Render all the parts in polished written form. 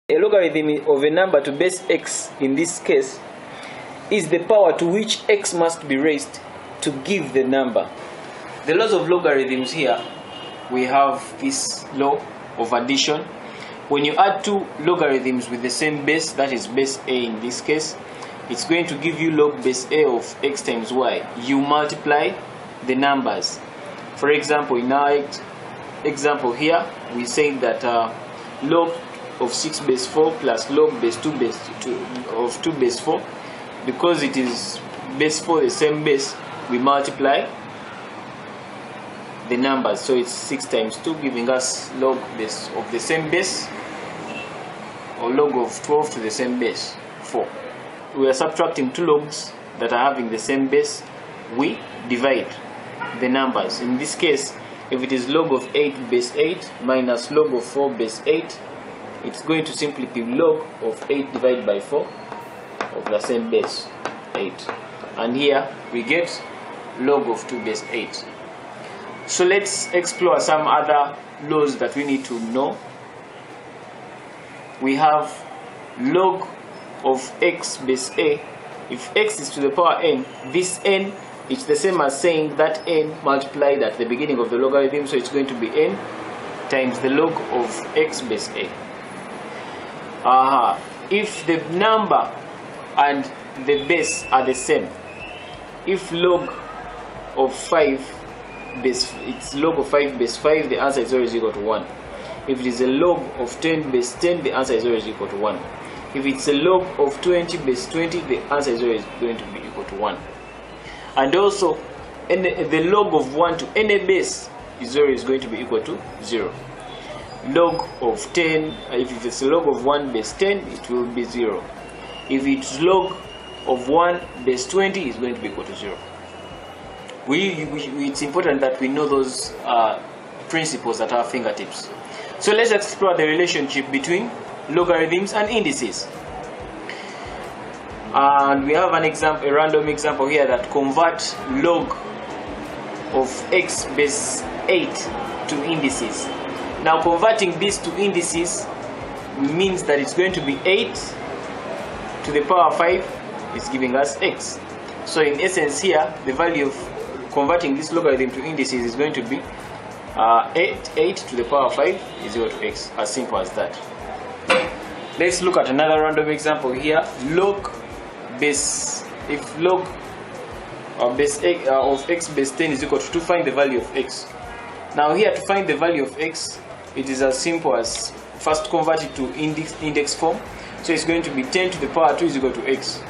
A logarithm of a number to base x in this case is the power to which x must be raised to give the number. The laws of logarithms here, we have this law of addition. When you add two logarithms with the same base, that is base a in this case, it's going to give you log base a of x times y. You multiply the numbers. For example, in our example here, we say that log of 6 base 4 plus log base 2 base 2 of 2 base 4, because it is base 4 the same base, we multiply the numbers, so it's 6 times 2 giving us log base of the same base, or log of 12 to the same base 4. We are subtracting two logs that are having the same base. We divide the numbers. In this case, if it is log of 8 base 8 minus log of 4 base 8, it's going to simply be log of 8 divided by 4 of the same base 8, and here we get log of 2 base 8. So let's explore some other laws that we need to know. We have log of x base a. If x is to the power n, this n is the same as saying that n multiplied at the beginning of the logarithm, so it's going to be n times the log of x base a. If the number and the base are the same, if log of 5 base, it's log of 5 base 5, the answer is always equal to 1. If it is a log of 10 base 10, the answer is always equal to 1. If it's a log of 20 base 20, the answer is always going to be equal to 1. And also, the log of 1 to any base is always going to be equal to 0. Log of 10, if it's a log of 1 base 10, it will be 0. If it's log of 1 base 20, it's going to be equal to 0. It's important that we know those principles at our fingertips. So let's explore the relationship between logarithms and indices. And we have an example, a random example here that convert log of x base 8 to indices. Now converting this to indices means that it's going to be 8 to the power 5 is giving us x. So in essence here, the value of converting this logarithm to indices is going to be 8 to the power 5 is equal to x. As simple as that. Let's look at another random example here. Log base, if log of base of x base 10 is equal to find the value of x. Now here, to find the value of x, it is as simple as first convert it to index form. So it's going to be 10 to the power 2 is equal to x.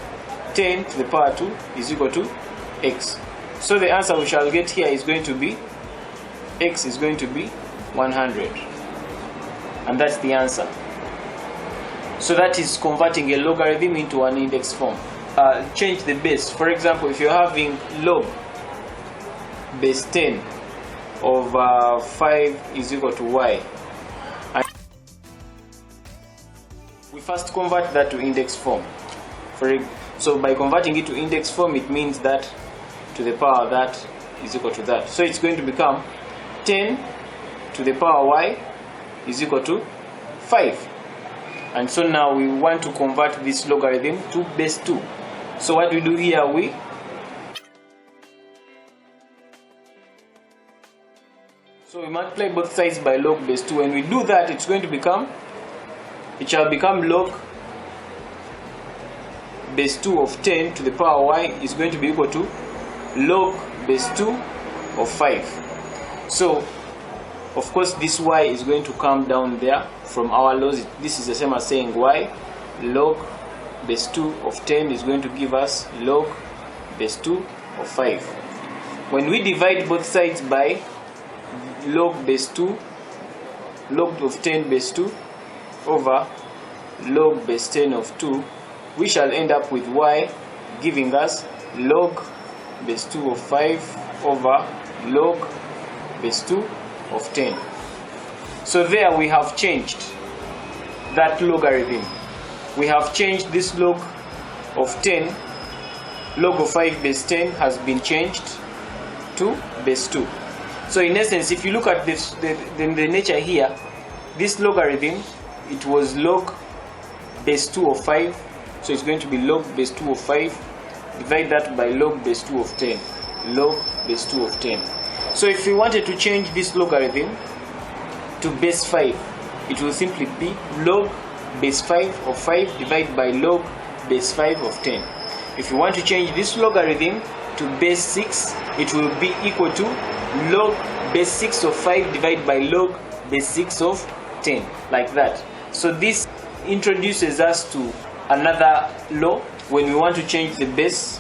10 to the power 2 is equal to x. So the answer we shall get here is going to be x is going to be 100. And that's the answer. So that is converting a logarithm into an index form. Change the base. For example, if you're having log base 10 of 5 is equal to y, and we first convert that to index form. So by converting it to index form, it means that to the power that is equal to that. So it's going to become 10 to the power y is equal to 5. And so now we want to convert this logarithm to base 2. So what we do here, we multiply both sides by log base 2. When we do that, it shall become log base 2 of 10 to the power y is going to be equal to log base 2 of 5. So of course this y is going to come down there from our laws. This is the same as saying y log base 2 of 10 is going to give us log base 2 of 5. When we divide both sides by log base 2, log of 10 base 2 over log base 10 of 2, we shall end up with y giving us log base 2 of 5 over log base 2 of 10. So there we have changed that logarithm. We have changed this log of 10, log of 5 base 10 has been changed to base 2. So in essence, if you look at this, the nature here, this logarithm, it was log base 2 of 5. So it's going to be log base 2 of 5. Divide that by log base 2 of 10. Log base 2 of 10. So if we wanted to change this logarithm to base 5, it will simply be log base 5 of 5 divided by log base 5 of 10. If you want to change this logarithm to base 6, it will be equal to log base 6 of 5 divided by log base 6 of 10, like that. So this introduces us to another law. When we want to change the base,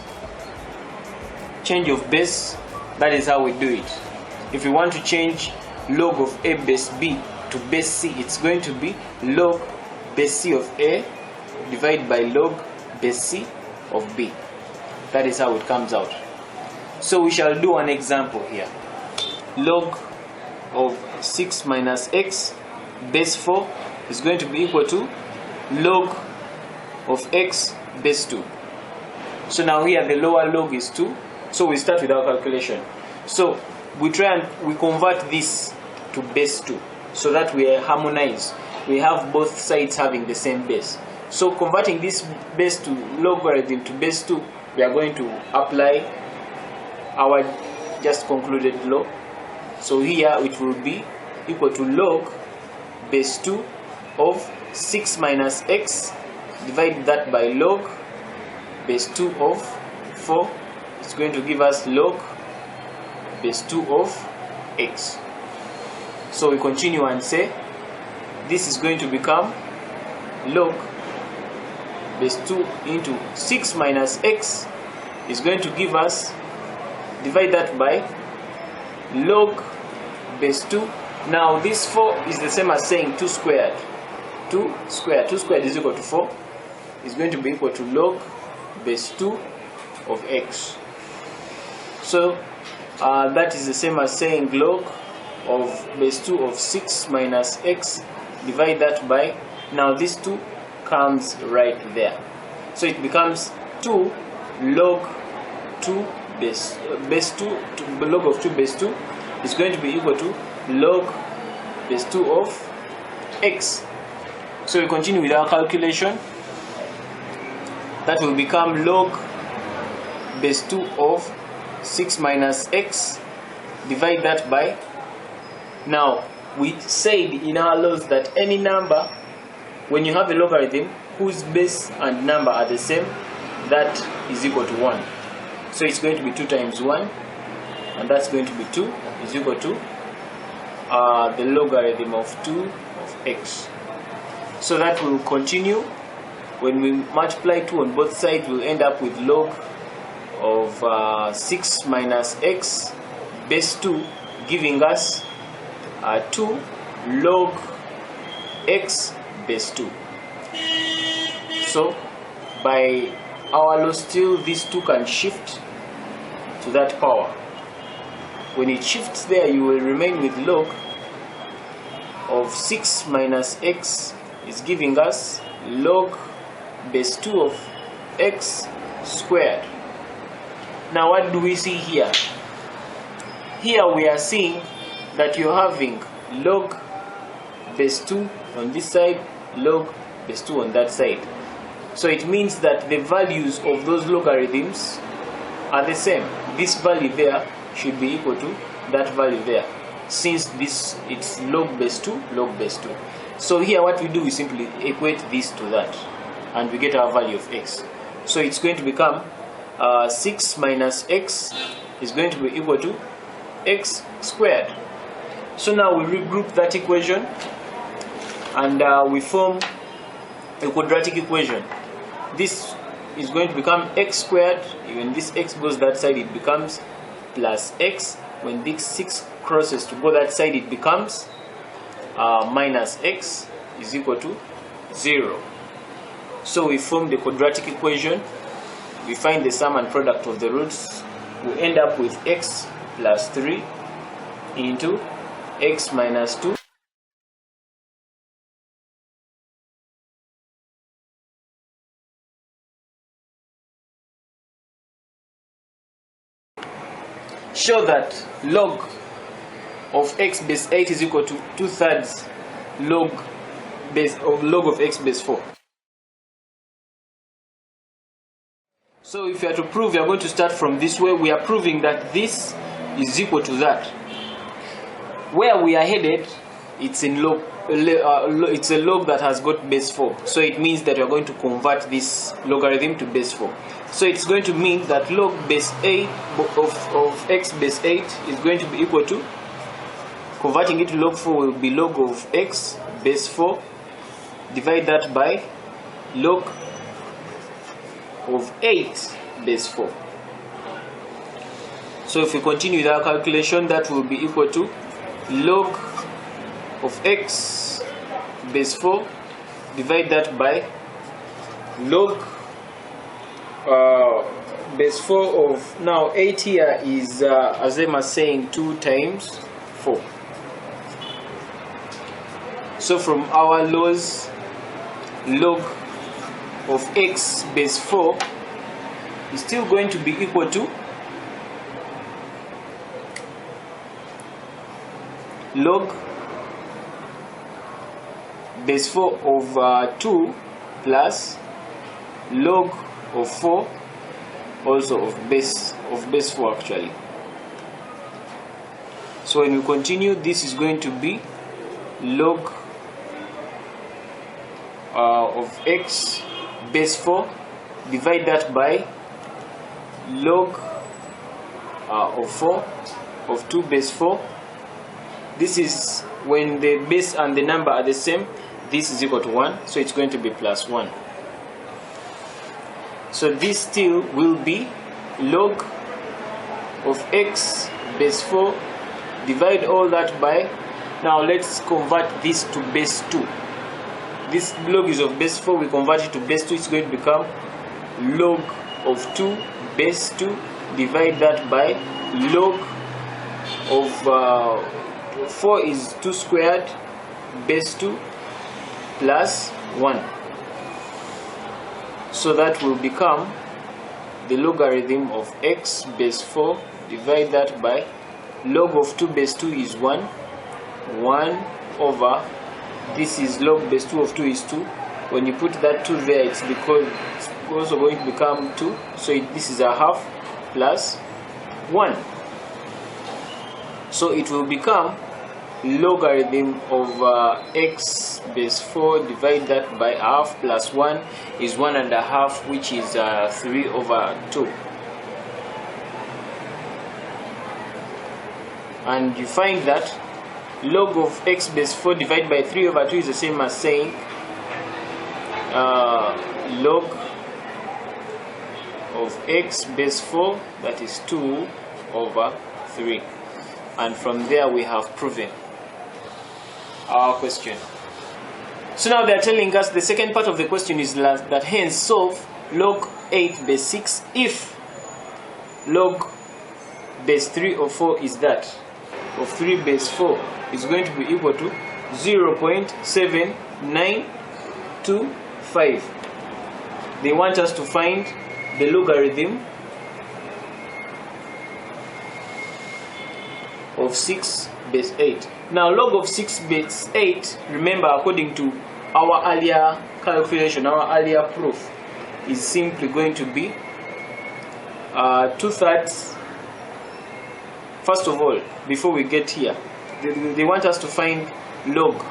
change of base, that is how we do it. If we want to change log of a base b to base c, it's going to be log base c of a divided by log base c of b. That is how it comes out. So we shall do an example here. Log of 6 minus x base 4 is going to be equal to log of x base 2. So now here the lower log is 2. So we start with our calculation. So we try and we convert this to base 2 so that we harmonize. We have both sides having the same base. So converting this base to logarithm to base 2, we are going to apply our just concluded law. So here it will be equal to log base 2 of 6 minus x, divide that by log base 2 of 4. It's going to give us log base 2 of x. So we continue and say this is going to become log base 2 into 6 minus x is going to give us, divide that by log base 2. Now this 4 is the same as saying 2 squared. 2 squared is equal to 4. Is going to be equal to log base 2 of x. So that is the same as saying log of base 2 of 6 minus x, divide that by, now this 2 comes right there. So it becomes 2 log 2 base 2 to log of 2 base 2 is going to be equal to log base 2 of x. So we continue with our calculation. That will become log base 2 of 6 minus x, divide that by, now we said in our laws that any number, when you have a logarithm whose base and number are the same, that is equal to 1. So it's going to be 2 times 1, and that's going to be 2, is equal to the logarithm of 2 of x. So that will continue. When we multiply 2 on both sides, we'll end up with log of 6 minus x base 2, giving us 2 log x base 2. So by our law still, these 2 can shift to that power. When it shifts there, you will remain with log of 6 minus x is giving us log base 2 of x squared. Now what do we see here? Here we are seeing that you're having log base 2 on this side, log base 2 on that side. So it means that the values of those logarithms are the same. This value there should be equal to that value there, since this it's log base 2, log base 2. So here what we do is simply equate this to that, and we get our value of x. So it's going to become 6 minus x is going to be equal to x squared. So now we regroup that equation, and we form a quadratic equation. This is going to become x squared. When this x goes that side, it becomes plus x. When this 6 crosses to go that side, it becomes minus x is equal to 0. So we form the quadratic equation. We find the sum and product of the roots. We end up with x plus 3 into x minus 2. Show that log of x base 8 is equal to 2/3 log of x base 4. So if you are to prove, you are going to start from this way. We are proving that this is equal to that. Where we are headed, it's in log. It's a log that has got base 4. So it means that you are going to convert this logarithm to base 4. So it's going to mean that log base 8 of x base 8 is going to be equal to, converting it to log 4 will be log of x base 4, divide that by log of 8 base 4. So if we continue with our calculation, that will be equal to log of x base 4, divide that by log base 4 of, now 8 here is as Emma saying 2 times 4. So from our laws, log of x base 4 is still going to be equal to log base 4 over 2 plus log of 4 also of base 4 actually. So when we continue, this is going to be log of x base 4, divide that by log of 4 of 2 base 4. This is when the base and the number are the same, this is equal to 1, so it's going to be plus 1. So this still will be log of x base 4, divide all that by, now let's convert this to base 2. This log is of base 4, we convert it to base 2, it's going to become log of 2 base 2, divide that by log of 4 is 2 squared base 2 plus 1. So that will become the logarithm of x base 4, divide that by log of 2 base 2 is 1 over, this is log base 2 of 2 is 2. When you put that 2 there, it's because it's also going to become 2, so this is a half plus 1. So it will become logarithm of x base 4, divide that by half plus 1 is 1.5, which is 3 over 2. And you find that log of x base 4 divided by 3 over 2 is the same as saying log of x base 4, that is 2 over 3. And from there we have proven our question. So now they are telling us the second part of the question is that hence solve log 8 base 6 if log base 3 of 4 is that of 3 base 4 is going to be equal to 0.7925. They want us to find the logarithm of 6 base 8. Now log of 6 base 8, remember, according to our earlier calculation, our earlier proof, is simply going to be 2/3. First of all, before we get here, they want us to find log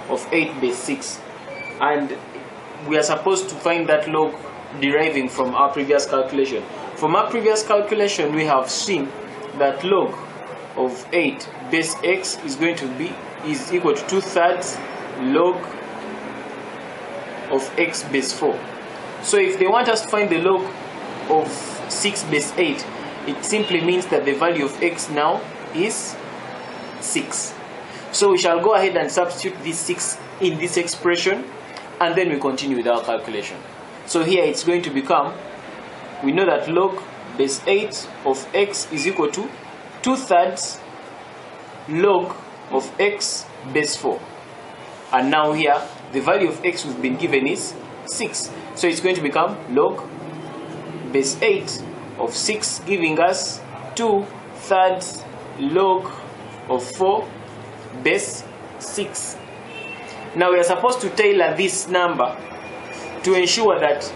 of 8 base 6, and we are supposed to find that log deriving from our previous calculation. From our previous calculation, we have seen that log of 8 base x is going to be equal to 2/3 log of x base 4. So if they want us to find the log of 6 base 8, it simply means that the value of x now is 6. So we shall go ahead and substitute this 6 in this expression, and then we continue with our calculation. So here it's going to become, we know that log base 8 of x is equal to 2/3 log of x base 4. And now here the value of x we've been given is 6. So it's going to become log base 8 of 6, giving us 2/3 log of 4 base 6. Now we are supposed to tailor this number to ensure that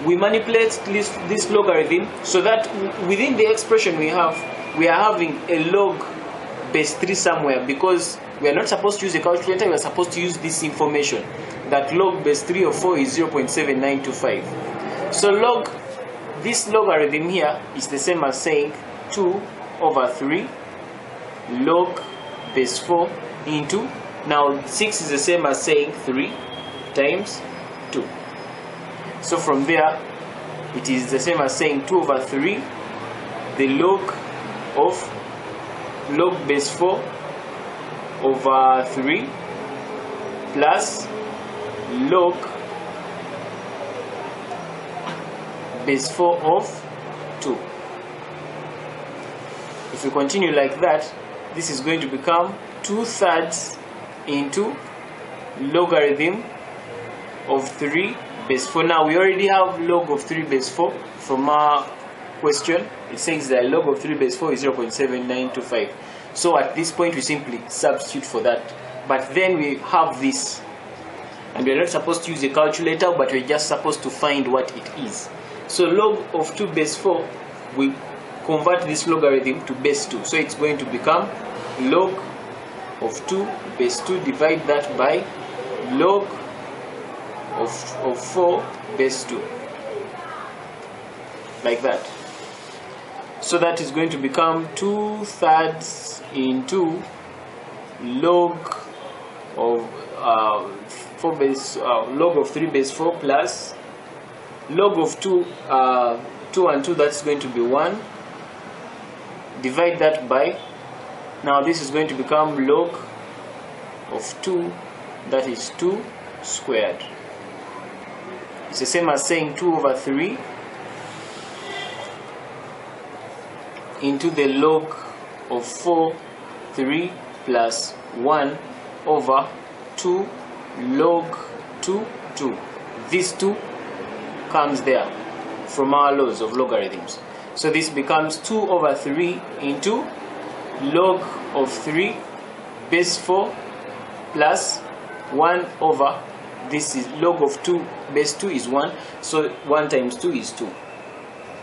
we manipulate this logarithm so that within the expression we are having a log base 3 somewhere, because we are not supposed to use a calculator. We are supposed to use this information that log base 3 of 4 is 0.7925. so this logarithm here is the same as saying 2 over 3 log base 4 into, now 6 is the same as saying 3 times 2. So from there it is the same as saying 2 over 3 the log of log base 4 over 3 plus log base 4 of 2. If we continue like that, this is going to become 2/3 into logarithm of 3 base 4. Now we already have log of 3 base 4 from our question. It says that log of 3 base 4 is 0.7925. So at this point we simply substitute for that. But then we have this, and we're not supposed to use a calculator, but we're just supposed to find what it is. So log of 2 base 4, we convert this logarithm to base 2. So it's going to become log of 2 base 2, divide that by log of 4 base 2, like that. So that is going to become 2/3 into log of 4 base log of 3 base 4 plus log of 2 and 2, that's going to be 1, divide that by, now this is going to become log of 2, that is 2 squared. It's the same as saying 2 over 3 into the log of 4 3 plus 1 over 2 log 2 2. This 2 comes there from our laws of logarithms. So this becomes 2 over 3 into log of 3 base 4 plus 1 over, this is log of 2 base 2 is 1, so 1 times 2 is 2,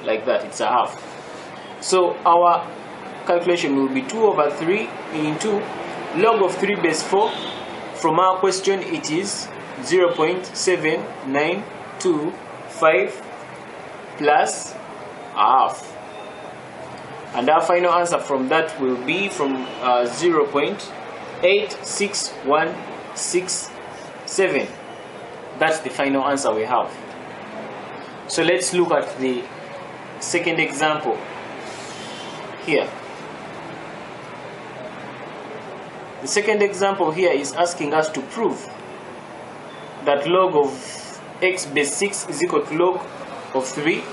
like that. It's a half. So our calculation will be 2 over 3 into log of 3 base 4. From our question it is 0.7925 plus a half, and our final answer from that will be from 0.86167. That's the final answer we have. So let's look at the second example here. The second example here is asking us to prove that log of x base 6 is equal to log of 3,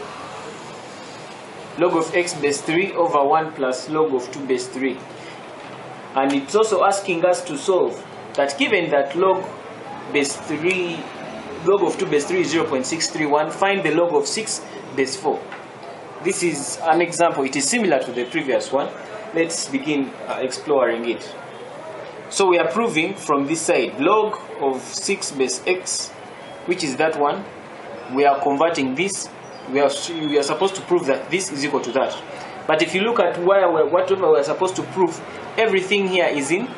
log of x base 3 over 1 plus log of 2 base 3. And it's also asking us to solve that given that log base 3, log of 2 base 3 is 0.631, find the log of 6 base 4. This is an example. It is similar to the previous one. Let's begin exploring it. So we are proving from this side log of 6 base x, which is that one. We are converting this. We are supposed to prove that this is equal to that. But if you look at whatever we are supposed to prove, everything here is in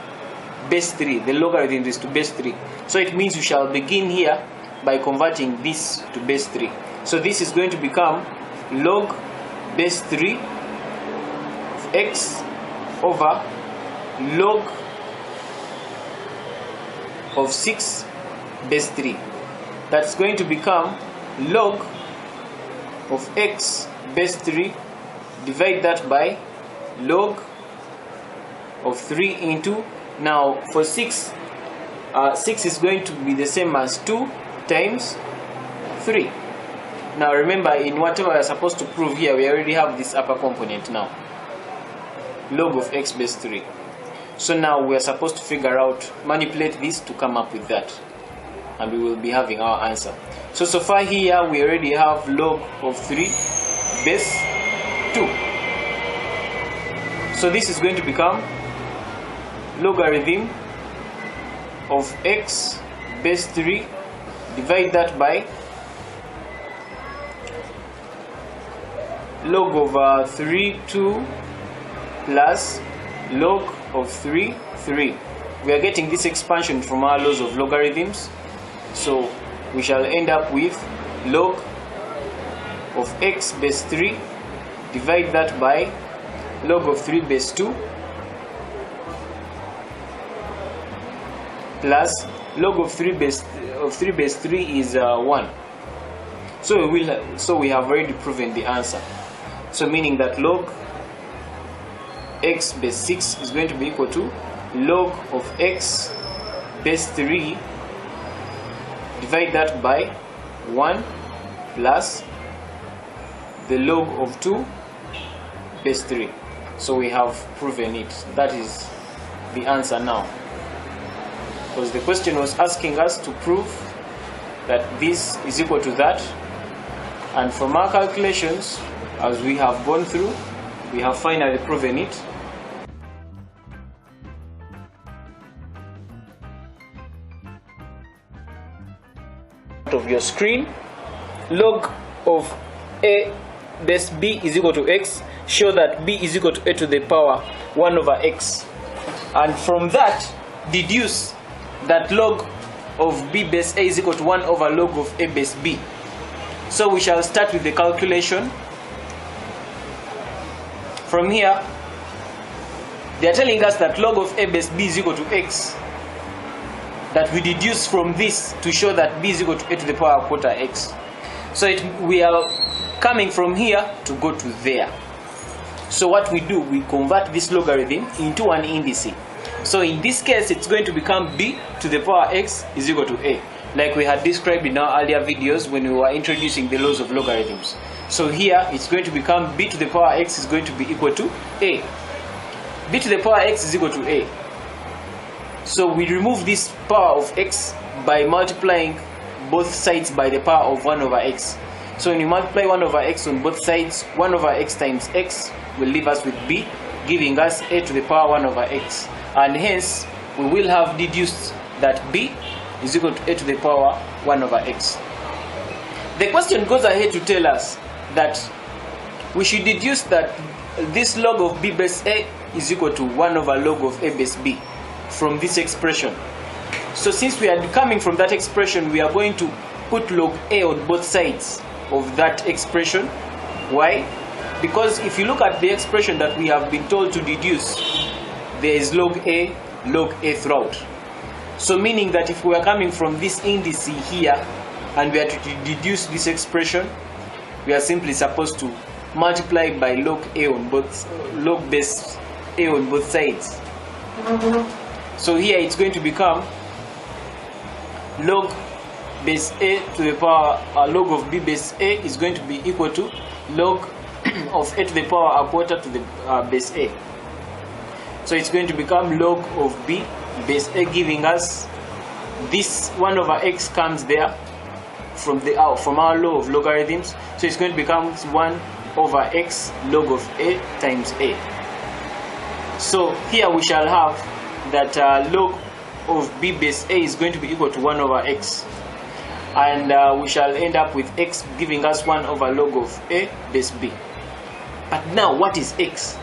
base 3. The logarithm is to base 3. So it means we shall begin here by converting this to base 3. So this is going to become log base 3 of x over log of 6 base 3. That's going to become log of x base 3, divide that by log of 3 into, now for 6, 6 is going to be the same as 2 times 3. Now remember, in whatever we are supposed to prove here, we already have this upper component now, log of x base 3. So now we are supposed to figure out, manipulate this to come up with that, and we will be having our answer. So far here we already have log of 3 base 2. So this is going to become logarithm of x base 3, divide that by log of 3 2 plus log of 3 3. We are getting this expansion from our laws of logarithms, so we shall end up with log of x base 3, divide that by log of 3 base 2 plus log of 3 base 3 is 1. So we have already proven the answer. So meaning that log x base 6 is going to be equal to log of x base 3, divide that by 1 plus the log of 2 base 3. So we have proven it. That is the answer now, because the question was asking us to prove that this is equal to that, and from our calculations, as we have gone through, we have finally proven it. Of your screen, log of a base b is equal to x. Show that b is equal to a to the power 1 over x, and from that deduce that log of b base a is equal to 1 over log of a base b. So we shall start with the calculation. From here, they are telling us that log of a base b is equal to x, that we deduce from this to show that b is equal to a to the power quarter x. So we are coming from here to go to there. So what we do, we convert this logarithm into an indice. So in this case, it's going to become b to the power x is equal to a, like we had described in our earlier videos when we were introducing the laws of logarithms. So here it's going to become b to the power x is going to be equal to a. B to the power x is equal to a. So we remove this power of x by multiplying both sides by the power of 1 over x. So when you multiply 1 over x on both sides, 1 over x times x will leave us with b, giving us a to the power 1 over x. And hence, we will have deduced that b is equal to a to the power 1 over x. The question goes ahead to tell us that we should deduce that this log of b base a is equal to 1 over log of a base b from this expression. So since we are coming from that expression, we are going to put log a on both sides of that expression. Why? Because if you look at the expression that we have been told to deduce, there is log a throughout. So meaning that if we are coming from this indice here and we are to deduce this expression, we are simply supposed to multiply by log base a on both sides. So here it's going to become log base a to the power log of b base a is going to be equal to log of a to the power a quarter to the base a. So it's going to become log of b base a, giving us this 1 over x comes there from our law of logarithms. So it's going to become 1 over x log of a times a. So here we shall have that log of b base a is going to be equal to 1 over x, and we shall end up with x giving us 1 over log of a base b. But now what is x?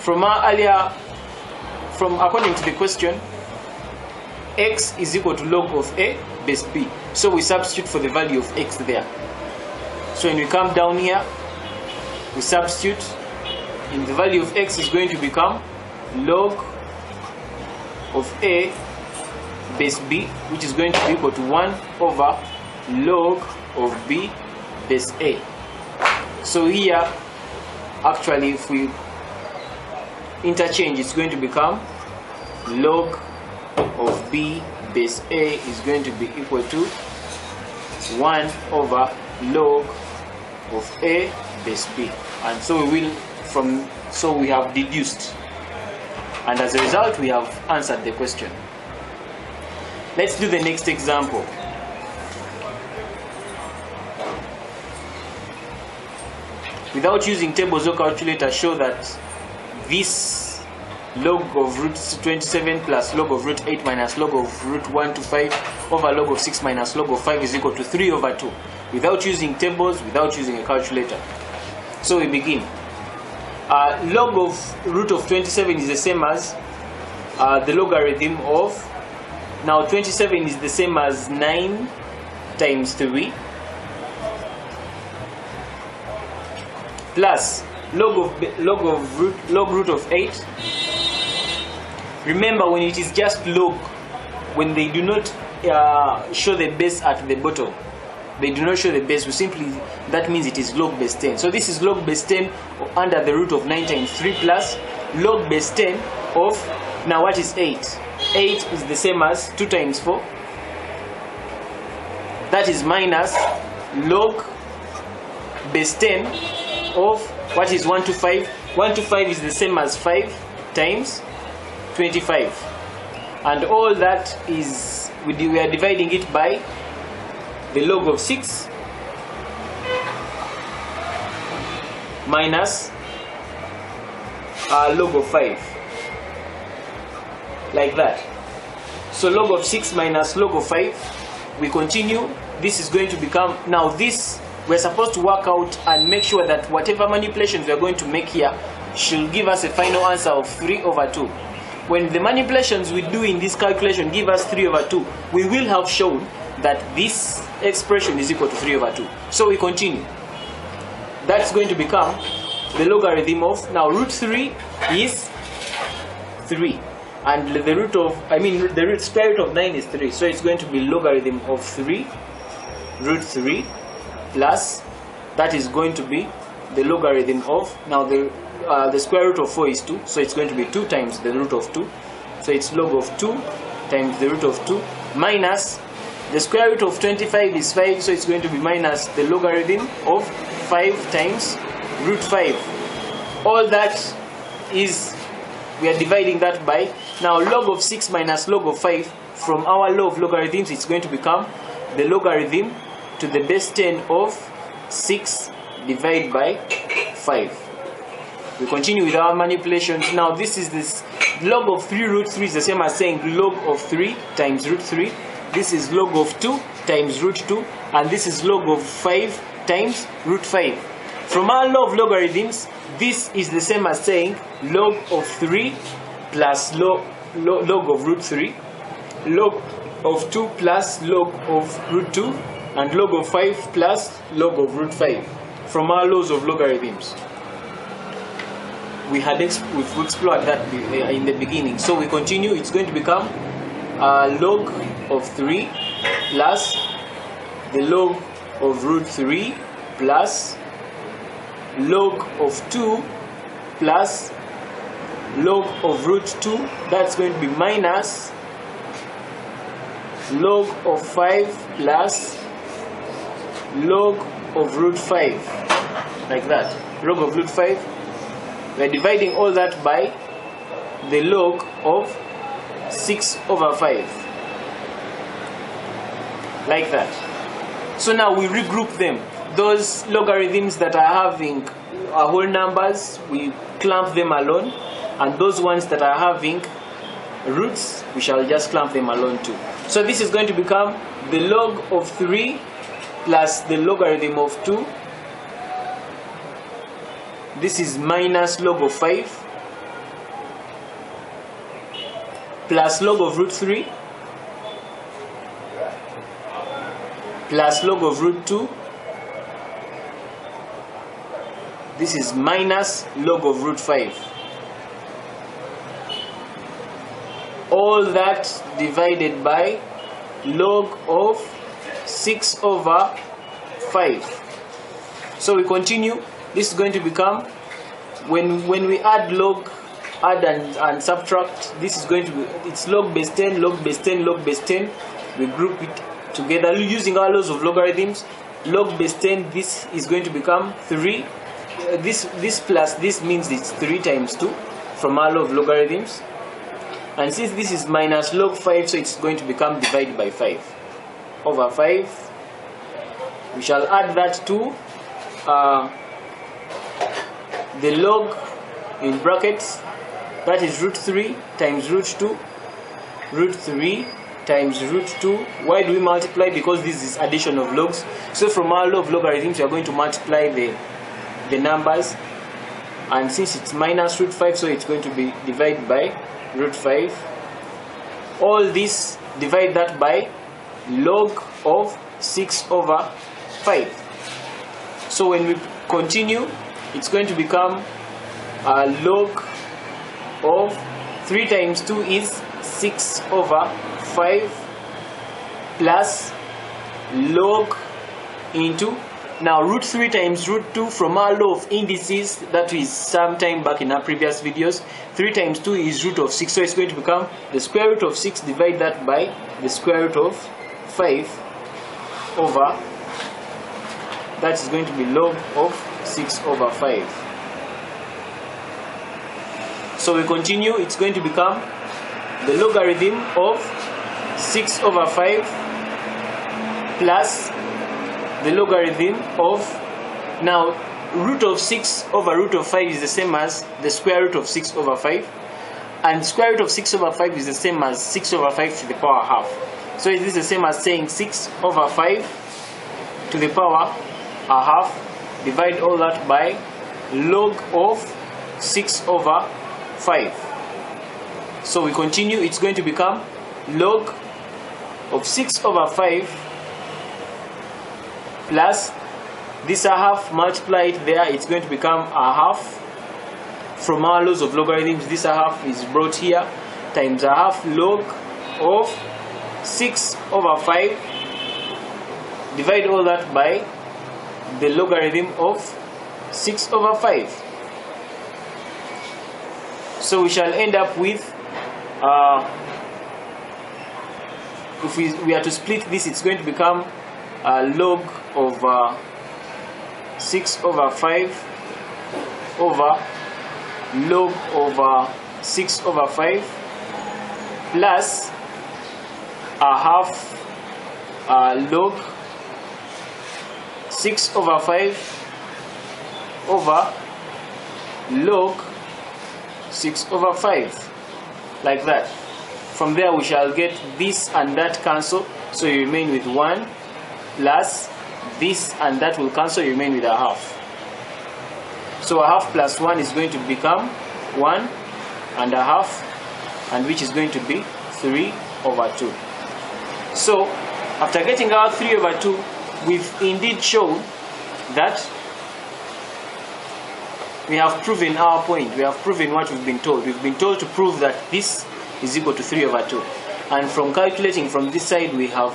According to the question, x is equal to log of a base b. So we substitute for the value of x there. So when we come down here, we substitute, and the value of x is going to become log of a base b, which is going to be equal to 1 over log of b base a. So here, actually, if we interchange, it's going to become log of b base a is going to be equal to 1 over log of a base b. And so we have deduced, and as a result we have answered the question. Let's do the next example. Without using tables or calculator, show that this log of root 27 plus log of root 8 minus log of root 125 over log of 6 minus log of 5 is equal to 3 over 2. Without using tables, without using a calculator. So we begin. Log of root of 27 is the same as the logarithm of, now 27 is the same as 9 times 3 plus log root of 8. Remember, when it is just log, when they do not show the base at the bottom, they do not show the base, we simply, that means it is log base 10. So this is log base 10 under the root of 9 times 3 plus log base 10 of, now what is 8? 8 is the same as 2 times 4. That is minus log base 10 of, what is 1 to 5? 1 to 5 is the same as 5 times 25. And all that is, we are dividing it by the log of 6 minus log of 5, like that. So log of 6 minus log of 5, we continue. This is going to become, now this, we're supposed to work out and make sure that whatever manipulations we are going to make here should give us a final answer of 3 over 2. When the manipulations we do in this calculation give us 3 over 2, we will have shown that this expression is equal to 3 over 2. So we continue. That's going to become the logarithm of, now root 3 is 3. And the root of, the square root of 9 is 3. So it's going to be logarithm of 3, root 3, plus, that is going to be the logarithm of, now the square root of 4 is 2. So it's going to be 2 times the root of 2. So it's log of 2 times the root of 2 minus the square root of 25 is 5, so it's going to be minus the logarithm of 5 times root 5. All that is, we are dividing that by, now log of 6 minus log of 5, from our law of logarithms, it's going to become the logarithm to the base 10 of 6 divided by 5. We continue with our manipulations. Now this is this log of 3 root 3 is the same as saying log of 3 times root 3. This is log of 2 times root 2, and this is log of 5 times root 5. From our law of logarithms, this is the same as saying log of 3 plus log of root 3, log of 2 plus log of root 2, and log of 5 plus log of root 5. From our laws of logarithms, we've explored that in the beginning. So we continue. It's going to become log of 3 plus the log of root 3 plus log of 2 plus log of root 2. That's going to be minus log of 5 plus log of root 5, like that. Log of root 5. We're dividing all that by the log of 6 over 5, like that. So now we regroup them. Those logarithms that are having whole numbers, we clump them alone, and those ones that are having roots, we shall just clump them alone too. So this is going to become the log of 3 plus the logarithm of 2. This is minus log of 5 plus log of root 3 plus log of root 2. This is minus log of root 5. All that divided by log of 6 over 5. So we continue. This is going to become, when we add log, add and subtract, this is going to be, it's log base 10, log base 10, log base 10. We group it together using our laws of logarithms. Log base 10, this is going to become 3. This plus this means it's 3 times 2 from our law of logarithms. And since this is minus log 5, so it's going to become divided by 5 over 5. We shall add that to the log in brackets, that is root 3 times root 2, root 3 times root 2. Why do we multiply? Because this is addition of logs. So from our law of logarithms, we are going to multiply the the numbers, and since it's minus root 5, so it's going to be divided by root 5. All this, divide that by log of 6 over 5. So when we continue, it's going to become a log of 3 times 2 is 6 over 5 plus log into, now root 3 times root 2 from our law of indices that is sometime back in our previous videos. 3 times 2 is root of 6, so it's going to become the square root of 6, divide that by the square root of 5 over, that is going to be log of 6 over 5. So we continue, it's going to become the logarithm of 6 over 5 plus the logarithm of, now root of 6 over root of 5 is the same as the square root of 6 over 5, and square root of 6 over 5 is the same as 6 over 5 to the power half. So it is the same as saying 6 over 5 to the power a half, divide all that by log of 6 over 5. So we continue, it's going to become log of 6 over 5 plus this a half multiplied there, it's going to become a half. From our laws of logarithms, this a half is brought here, times a half log of 6 over 5, divide all that by the logarithm of 6 over 5. So we shall end up with, if we are to split this, it's going to become log of 6 over 5 over log of 6 over 5 plus a half log 6 over 5 over log 6 over 5, like that. From there we shall get this and that cancel, so you remain with 1 plus this and that will cancel, you remain with a half. So a half plus 1 is going to become 1 and a half, and which is going to be 3 over 2. So after getting our 3 over 2, we've indeed shown that we have proven our point. We have proven what we've been told. We've been told to prove that this is equal to 3 over 2. And from calculating from this side, we have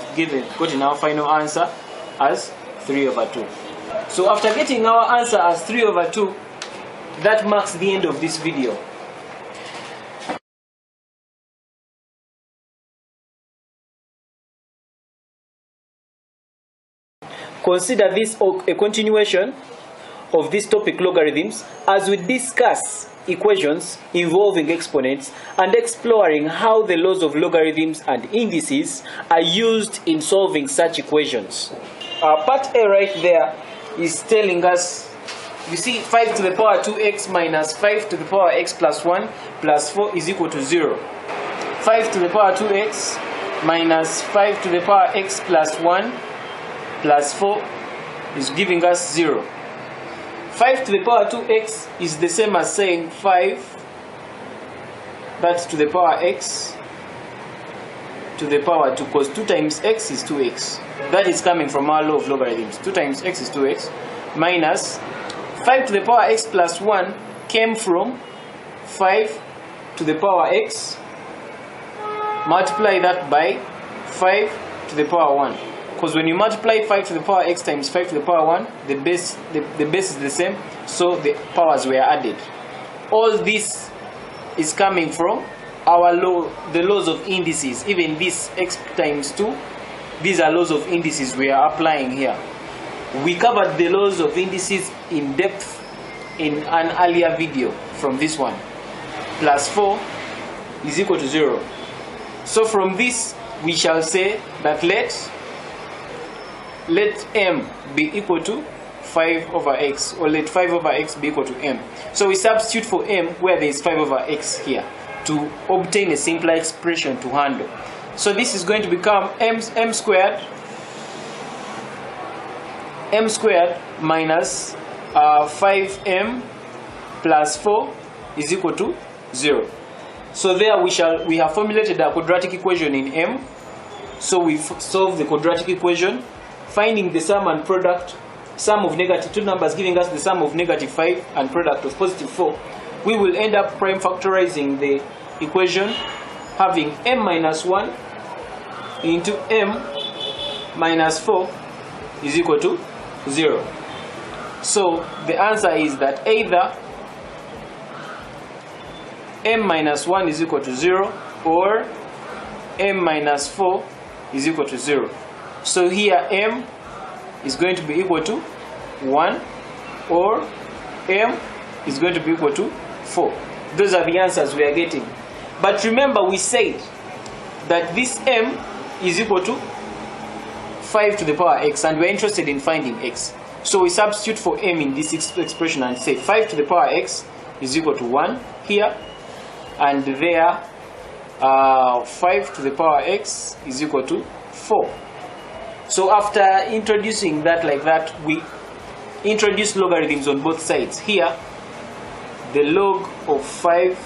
gotten our final answer as 3 over 2. So after getting our answer as 3 over 2, that marks the end of this video. Consider this a continuation of this topic, logarithms, as we discuss equations involving exponents and exploring how the laws of logarithms and indices are used in solving such equations. Part A right there is telling us, you see, 5 to the power 2x minus 5 to the power x plus 1 plus 4 is equal to 0. 5 to the power 2x minus 5 to the power x plus 1 plus 4 is giving us 0. 5 to the power 2x is the same as saying 5 that's to the power x to the power 2, because 2 times x is 2x. That is coming from our law of logarithms. 2 times x is 2x, minus 5 to the power x plus 1 came from 5 to the power x, multiply that by 5 to the power 1. Because when you multiply 5 to the power x times 5 to the power 1, the base is the same, so the powers were added. All this is coming from our law, the laws of indices. Even this x times 2, these are laws of indices we are applying here. We covered the laws of indices in depth in an earlier video from this one. Plus 4 is equal to 0. So from this we shall say that let m be equal to 5 over x, or let 5 over x be equal to m. So we substitute for m where there is 5 over x here to obtain a simpler expression to handle. So this is going to become m squared minus 5m plus 4 is equal to 0. So there we have formulated a quadratic equation in m. So we solve the quadratic equation, finding the sum and product, sum of negative two numbers giving us the sum of negative 5 and product of positive 4. We will end up prime factorizing the equation, having m minus 1 into m minus 4 is equal to 0. So the answer is that either m minus 1 is equal to 0 or m minus 4 is equal to 0. So here m is going to be equal to 1 or m is going to be equal to 4. Those are the answers we are getting. But remember, we said that this m is equal to 5 to the power x, and we're interested in finding x. So we substitute for m in this expression and say 5 to the power x is equal to 1 here, and there 5 to the power x is equal to 4. So after introducing that like that, we introduce logarithms on both sides. Here the log of 5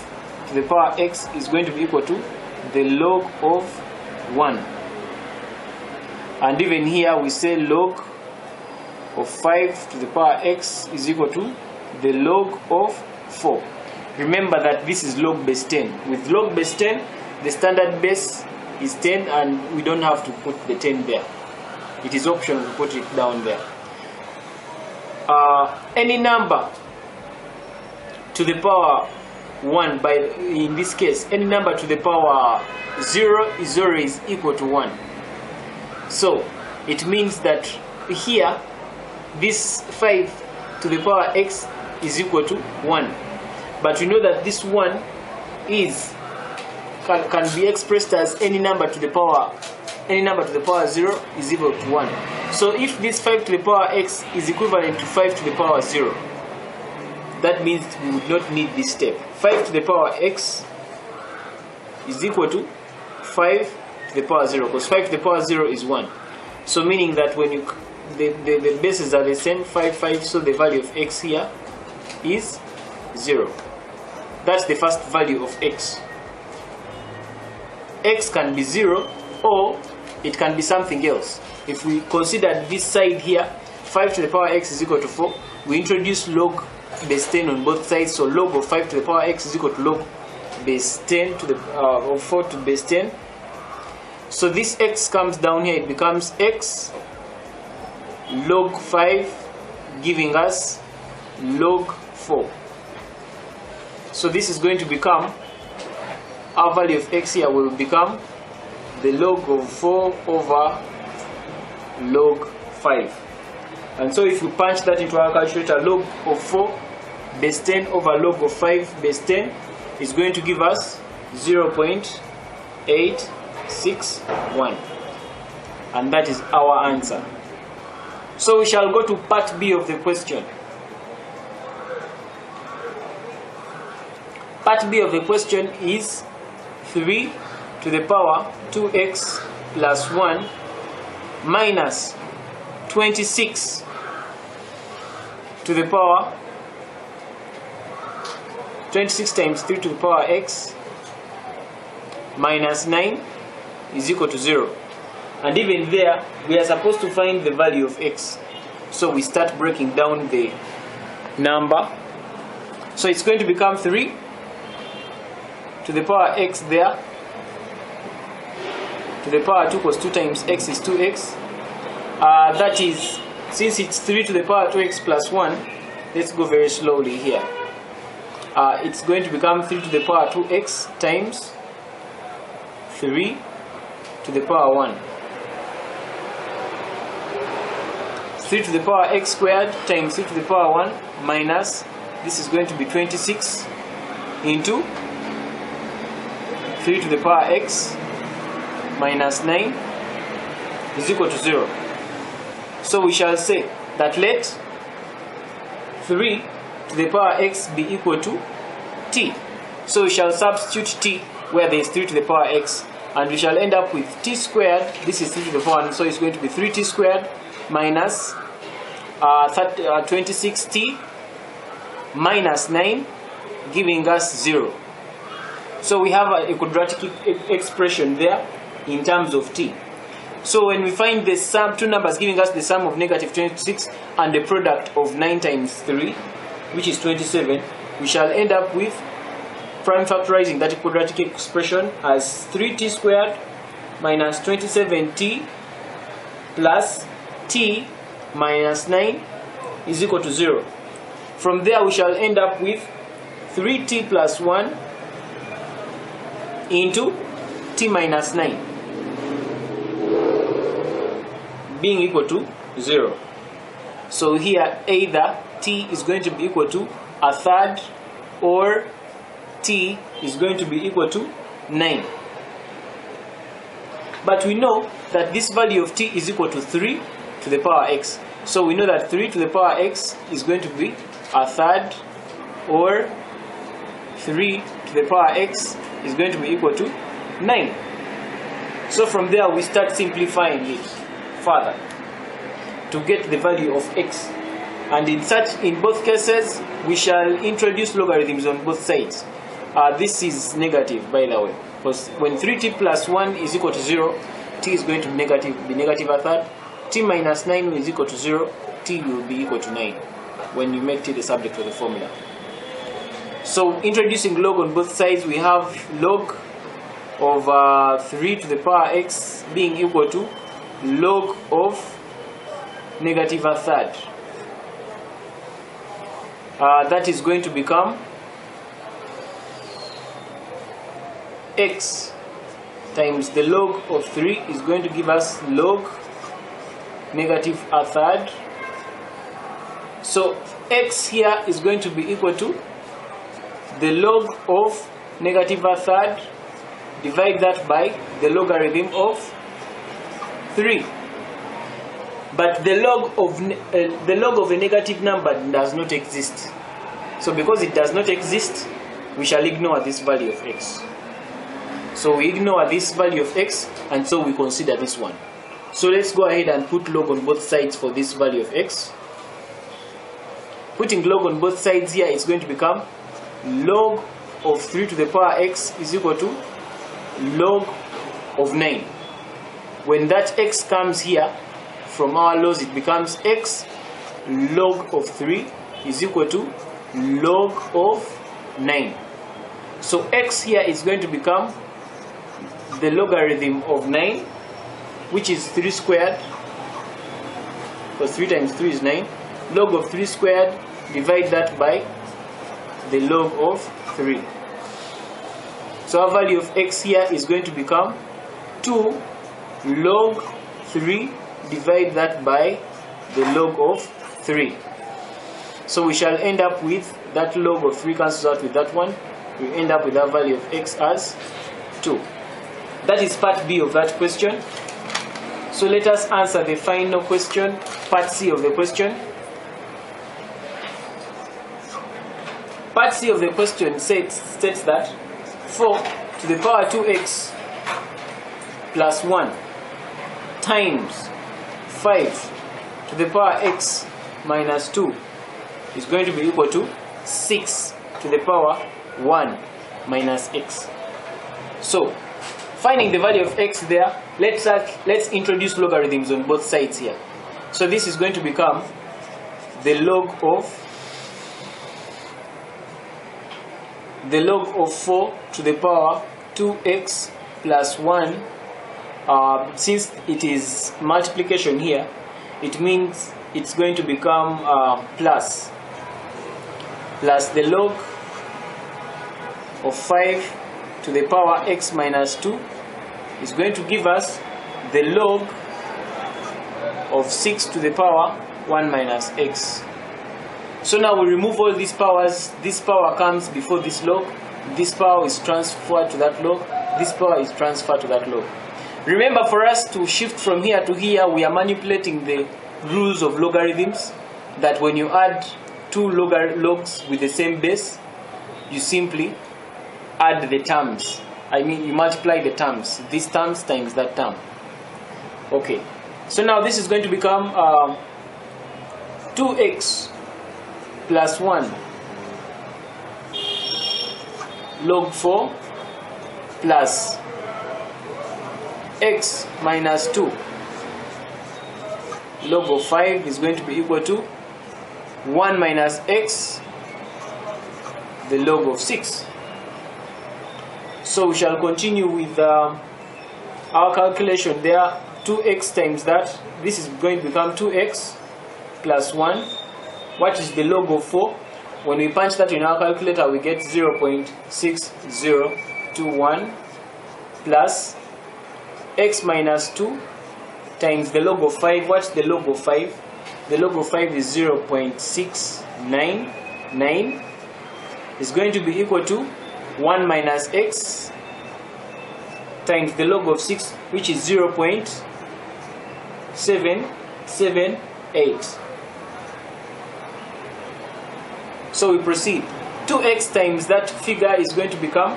to the power x is going to be equal to the log of 1, and even here we say log of 5 to the power x is equal to the log of 4. Remember that this is log base 10. With log base 10, the standard base is 10 and we don't have to put the 10 there. It is optional to put it down there. Any number to the power 1, in this case, any number to the power 0 is always equal to 1. So it means that here this 5 to the power x is equal to 1. But we know that this 1 can be expressed as any number to the power 0 is equal to 1. So if this 5 to the power x is equivalent to 5 to the power 0, that means we would not need this step. 5 to the power x is equal to 5 to the power 0, because 5 to the power 0 is 1. So meaning that when the bases are the same, 5, 5, so the value of x here is 0. That's the first value of x. X can be 0 or it can be something else. If we consider this side here, 5 to the power x is equal to 4, we introduce log base 10 on both sides. So log of 5 to the power x is equal to log base 10 to the of 4 to base 10. So this x comes down here, it becomes x log 5, giving us log 4. So this is going to become, our value of x here will become the log of 4 over log 5. And so if we punch that into our calculator, log of 4 base 10 over log of 5 base 10 is going to give us 0.861. And that is our answer. So we shall go to part B of the question. Part B of the question is 3 to the power 2x plus 1 minus 26 to the power 26 times 3 to the power x minus 9 is equal to 0. And even there, we are supposed to find the value of x. So we start breaking down the number. So it's going to become 3 to the power x there, to the power 2, because 2 times x is 2x. That is, since it's 3 to the power 2x plus 1, let's go very slowly here. It's going to become 3 to the power 2x times 3 to the power 1. 3 to the power x squared times 3 to the power 1 minus, this is going to be 26 into 3 to the power x minus 9 is equal to 0. So we shall say that let 3 to the power x be equal to t. So we shall substitute t where there is 3 to the power x, and we shall end up with t squared. This is 3 to the power 1, so it's going to be 3t squared minus 26t minus 9, giving us 0. So we have a quadratic expression there in terms of t. So when we find the sum, two numbers giving us the sum of negative 26 and the product of 9 times 3, which is 27, we shall end up with prime factorizing that quadratic expression as 3t squared minus 27t plus t minus 9 is equal to 0. From there we shall end up with 3t plus 1 into t minus 9 being equal to 0. So here either t is going to be equal to a third or t is going to be equal to 9. But we know that this value of t is equal to 3 to the power x. So we know that 3 to the power x is going to be a third, or 3 to the power x is going to be equal to 9. So from there we start simplifying it further to get the value of x. And in both cases we shall introduce logarithms on both sides. This is negative, by the way, because when 3t plus 1 is equal to 0, t is going to be negative a third. T minus 9 is equal to 0, t will be equal to 9 when you make t the subject of the formula. So introducing log on both sides, we have log of 3 to the power x being equal to log of negative a third. That is going to become x times the log of 3 is going to give us log negative a third. So x here is going to be equal to the log of negative a third, divide that by the logarithm of 3. But the log of a negative number does not exist. So because it does not exist, we shall ignore this value of x. So we ignore this value of x, and so we consider this one. So let's go ahead and put log on both sides for this value of x. Putting log on both sides here is going to become log of 3 to the power x is equal to log of 9. When that x comes here, from our laws it becomes x log of 3 is equal to log of 9. So x here is going to become the logarithm of 9, which is 3 squared, because 3 times 3 is 9. Log of 3 squared, divide that by the log of 3. So our value of x here is going to become 2 log 3, divide that by the log of 3. So we shall end up with that log of 3 cancels out with that one. We end up with that value of x as 2. That is part B of that question. So let us answer the final question, part C of the question. Part C of the question states that 4 to the power 2x plus 1 times 5 to the power x minus 2 is going to be equal to 6 to the power 1 minus x. So finding the value of x there, let's introduce logarithms on both sides here. So this is going to become the log of 4 to the power 2x plus 1. Since it is multiplication here, it means it's going to become plus the log of 5 to the power x minus 2 is going to give us the log of 6 to the power 1 minus x. So now we remove all these powers. This power comes before this log. This power is transferred to that log. This power is transferred to that log. Remember, for us to shift from here to here, we are manipulating the rules of logarithms, that when you add two logs with the same base, you simply add the terms. I mean, you multiply the terms. This terms times that term. Okay. So now this is going to become 2x plus 1 log 4 plus x minus 2 log of 5 is going to be equal to 1 minus x the log of 6. So we shall continue with our calculation there. 2x times that, this is going to become 2x plus 1. What is the log of 4? When we punch that in our calculator, we get 0.6021 plus x minus 2 times the log of 5. What's the log of 5? The log of 5 is 0.699. Is going to be equal to 1 minus x times the log of 6, which is 0.778. So we proceed. 2x times that figure is going to become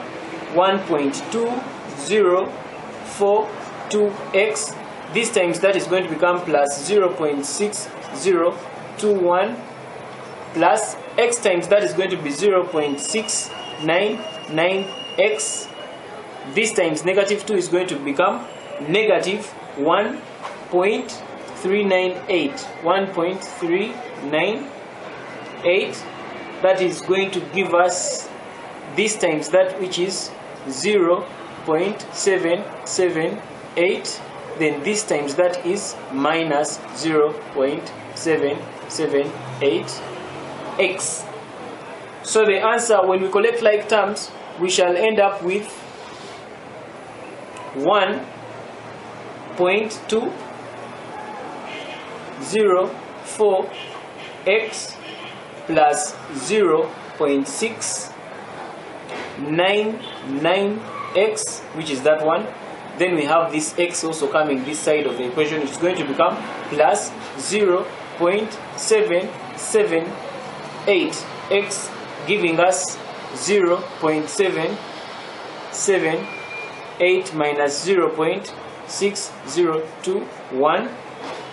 1.2042x. This times that is going to become plus 0.6021 plus x times that is going to be 0.699x. This times negative 2 is going to become negative 1.398. 1.398. That is going to give us this times that, which is 0.778. Then this times that is minus 0.778x. So the answer, when we collect like terms, we shall end up with 1.204x plus 0.699x, which is that one. Then we have this x also coming this side of the equation, which is going to become plus 0.778x, giving us 0.778 minus 0.6021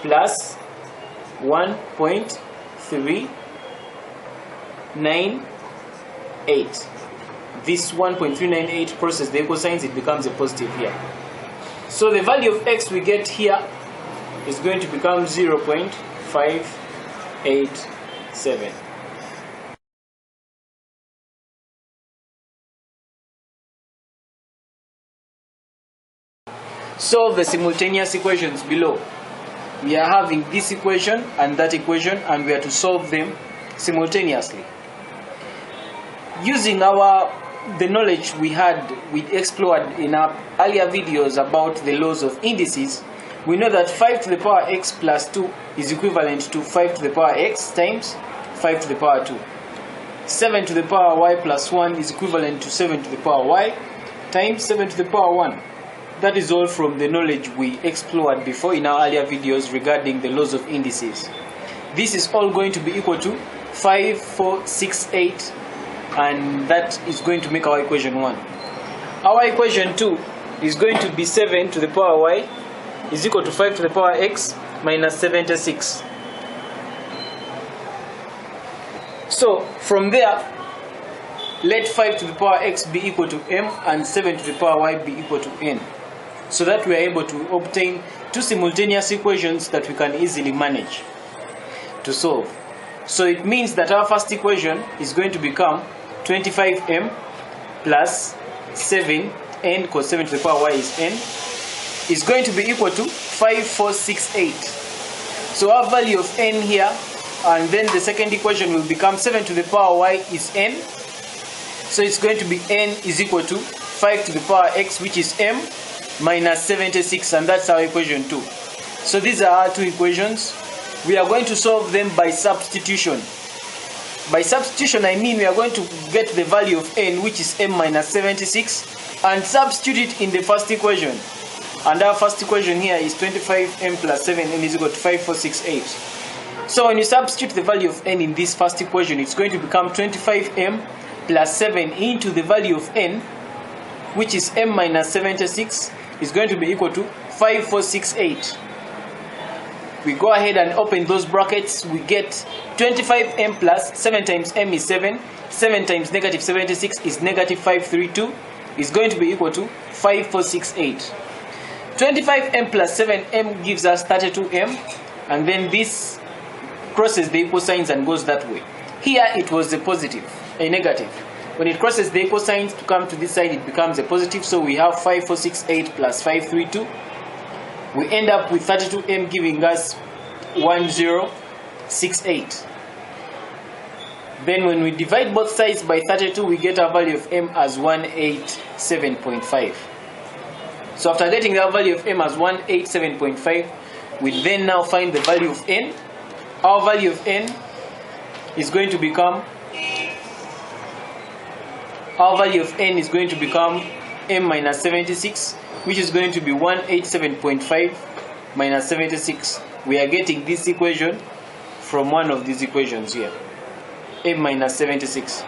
plus 1.398. This 1.398 process the equal signs, it becomes a positive here. So the value of x we get here is going to become 0.587. Solve the simultaneous equations below. We are having this equation and that equation, and we are to solve them simultaneously. Using the knowledge we explored in our earlier videos about the laws of indices, we know that 5 to the power x plus 2 is equivalent to 5 to the power x times 5 to the power 2. 7 to the power y plus 1 is equivalent to 7 to the power y times 7 to the power 1. That is all from the knowledge we explored before in our earlier videos regarding the laws of indices. This is all going to be equal to 5468, and that is going to make our equation 1. Our equation 2 is going to be 7 to the power y is equal to 5 to the power x minus 76. So from there, let 5 to the power x be equal to m and 7 to the power y be equal to n, so that we are able to obtain two simultaneous equations that we can easily manage to solve. So it means that our first equation is going to become 25m plus 7n, because 7 to the power y is n, is going to be equal to 5468. So our value of n here, and then the second equation will become 7 to the power y is n. So it's going to be n is equal to 5 to the power x, which is m, minus 76, and that's our equation 2. So these are our two equations. We are going to solve them by substitution. By substitution, I mean we are going to get the value of n, which is m minus 76, and substitute it in the first equation. And our first equation here is 25m plus 7n is equal to 5468. So when you substitute the value of n in this first equation, it's going to become 25m plus 7 into the value of n, which is m minus 76, is going to be equal to 5468. We go ahead and open those brackets. We get 25m plus 7 times m is 7. 7 times negative 76 is negative 532. Is going to be equal to 5468. 25m plus 7m gives us 32m, and then this crosses the equal signs and goes that way. Here it was a positive, a negative. When it crosses the equal signs to come to this side, it becomes a positive. So we have 5468 plus 532. We end up with 32m giving us 1068. Then when we divide both sides by 32, we get our value of m as 187.5. So after getting the value of m as 187.5, we then now find the value of n. Our value of n is going to become m minus 76, which is going to be 187.5 minus 76. We are getting this equation from one of these equations here, m minus 76.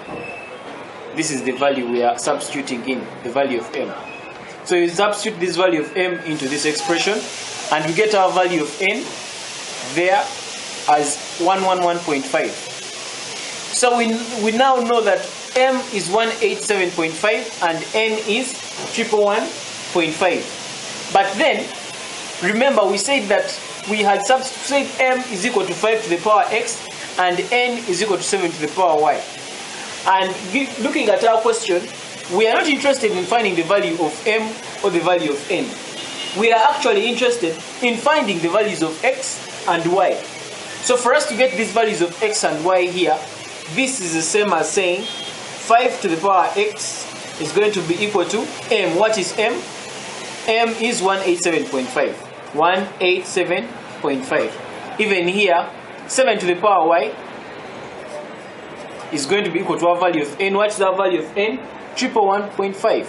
This is the value we are substituting in, the value of m. So you substitute this value of m into this expression, and we get our value of n there as 111.5. So we now know that m is 187.5 and n is 111.5. But then, remember we said that we had substituted m is equal to 5 to the power x and n is equal to 7 to the power y. And looking at our question, we are not interested in finding the value of m or the value of n. We are actually interested in finding the values of x and y. So for us to get these values of x and y here, this is the same as saying 5 to the power x is going to be equal to m. What is m? M is 187.5. 187.5. Even here, 7 to the power y is going to be equal to our value of n. What is our value of n? 111.5.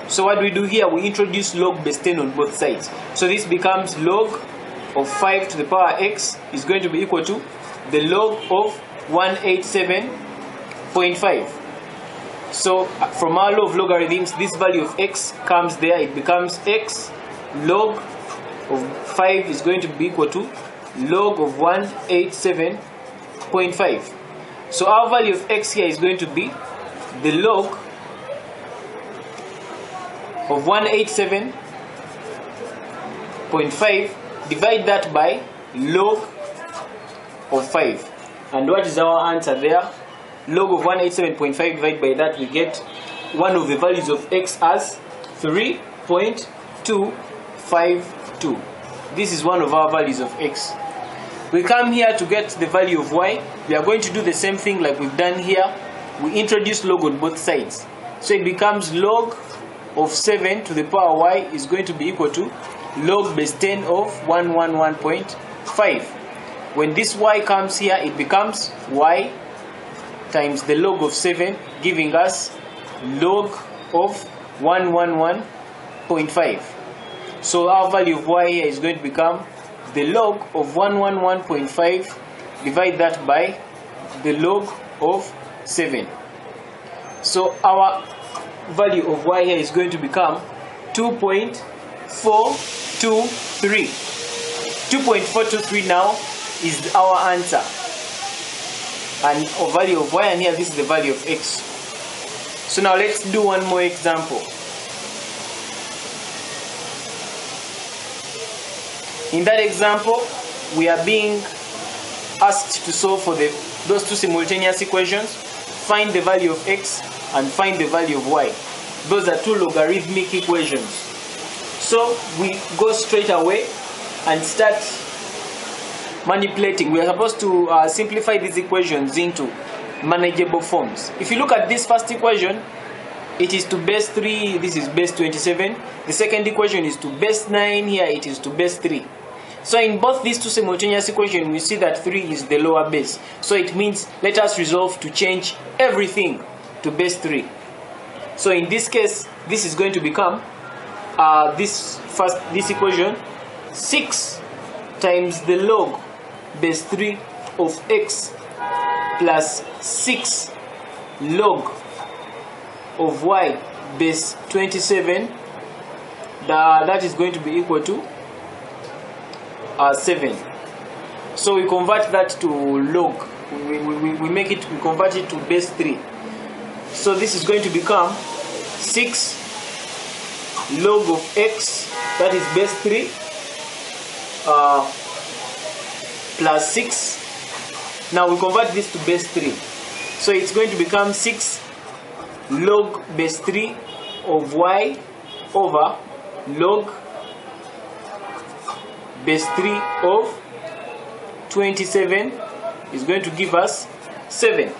So what do we do here? We introduce log base 10 on both sides. So this becomes log of 5 to the power x is going to be equal to the log of 187.5. So from our law of logarithms, this value of x comes there. It becomes x log of 5 is going to be equal to log of 187.5. So our value of x here is going to be the log of 187.5, divide that by log of 5. And what is our answer there? Log of 187.5 divided by that, we get one of the values of x as 3.252. This is one of our values of x. We come here to get the value of y. We are going to do the same thing like we've done here. We introduce log on both sides. So it becomes log of 7 to the power y is going to be equal to log base 10 of 111.5. When this y comes here, it becomes y times the log of 7, giving us log of 111.5. So our value of y here is going to become the log of 111.5, divide that by the log of 7. So our value of y here is going to become 2.423. 2.423 now is our answer. And our value of y, and here this is the value of x. So now let's do one more example. In that example, we are being asked to solve for those two simultaneous equations, find the value of x and find the value of y. Those are two logarithmic equations. So we go straight away and start manipulating. We are supposed to simplify these equations into manageable forms. If you look at this first equation, it is to base 3, this is base 27. The second equation is to base 9, here it is to base 3. So in both these two simultaneous equations, we see that 3 is the lower base. So it means let us resolve to change everything to base 3. So in this case, this is going to become this equation 6 times the log base 3 of x plus 6 log of y base 27, that is going to be equal to 7. So we convert that to log. We convert it to base 3. So this is going to become 6 log of x, that is base 3, plus 6. Now we convert this to base 3. So it's going to become 6 log base 3 of y over log base 3 of 27 is going to give us 7.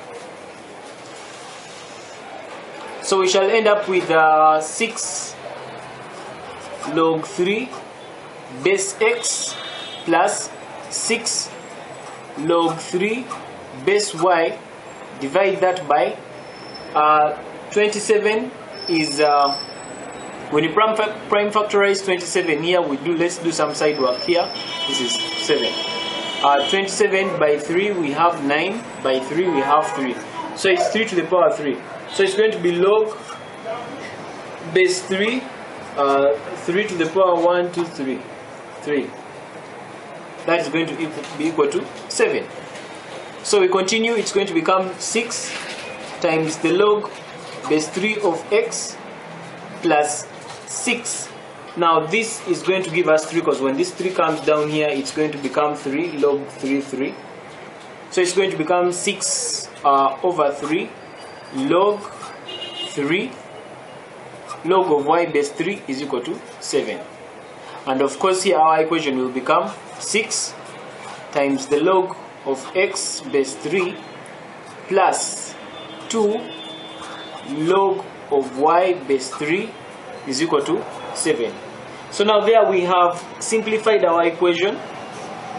So we shall end up with 6 log 3 base x plus 6 log 3 base y. Divide that by 27 is when you prime factorize 27 here, let's do some side work here. This is 7. 27 by 3 we have 9, by 3 we have 3, so it's 3 to the power 3. So it's going to be log base 3, 3 to the power 1, 2, 3, 3. That is going to be equal to 7. So we continue. It's going to become 6 times the log base 3 of x plus 6. Now this is going to give us 3, because when this 3 comes down here, it's going to become 3 log 3, 3. So it's going to become 6 over 3 log 3 log of y base 3 is equal to 7. And of course here our equation will become 6 times the log of x base 3 plus 2 log of y base 3 is equal to 7. So now there we have simplified our equation.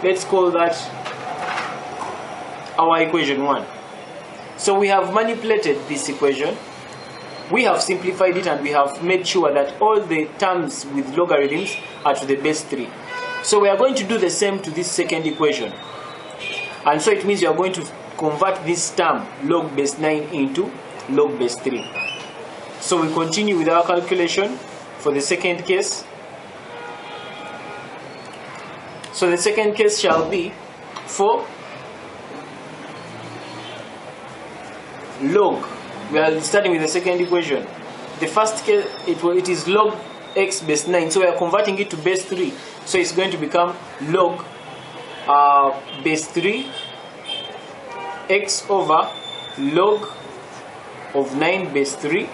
Let's call that our equation 1. So we have manipulated this equation, we have simplified it, and we have made sure that all the terms with logarithms are to the base 3. So we are going to do the same to this second equation. And so it means you are going to convert this term log base 9 into log base 3. So we continue with our calculation for the second case. So the second case shall be for log. We are starting with the second equation. The first case, it is log x base 9. So we are converting it to base 3. So it's going to become log base 3 x over log of 9 base 3.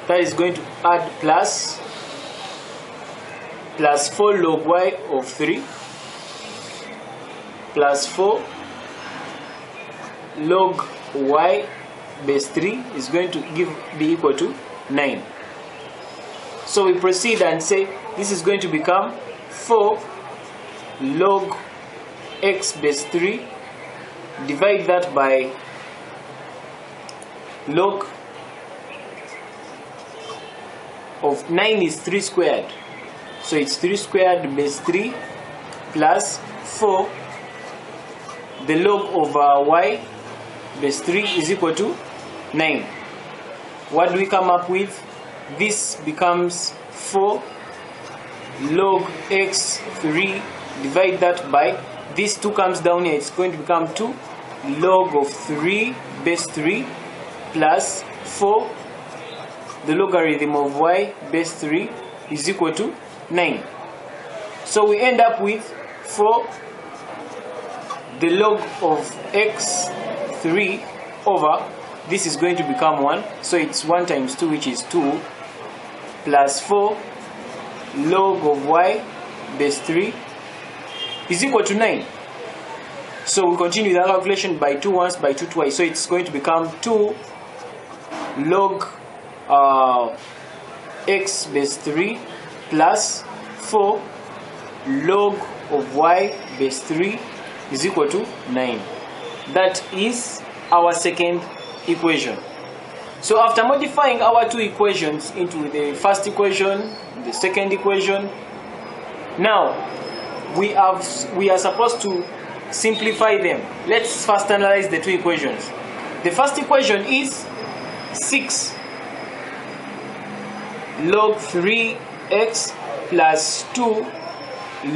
That is going to add plus 4 log y of 3 plus 4 log y base 3 is going to be equal to 9. So we proceed and say this is going to become 4 log x base 3. Divide that by log of 9 is 3 squared. So it's 3 squared base 3 plus 4. The log of y base 3 is equal to 9. What do we come up with? This becomes 4 log x 3. Divide that by, this 2 comes down here, it's going to become 2 log of 3 base 3 plus 4. The logarithm of y base 3 is equal to 9. So we end up with 4 the log of x 3 over, this is going to become 1, so it's 1 times 2, which is 2, plus 4 log of y base 3 is equal to 9. So we continue the calculation by 2 once, by 2 twice, so it's going to become 2 log x base 3 plus 4 log of y base 3 is equal to 9. That is our second equation. So after modifying our two equations into the first equation, the second equation, now we are supposed to simplify them. Let's first analyze the two equations. The first equation is 6 log 3x plus 2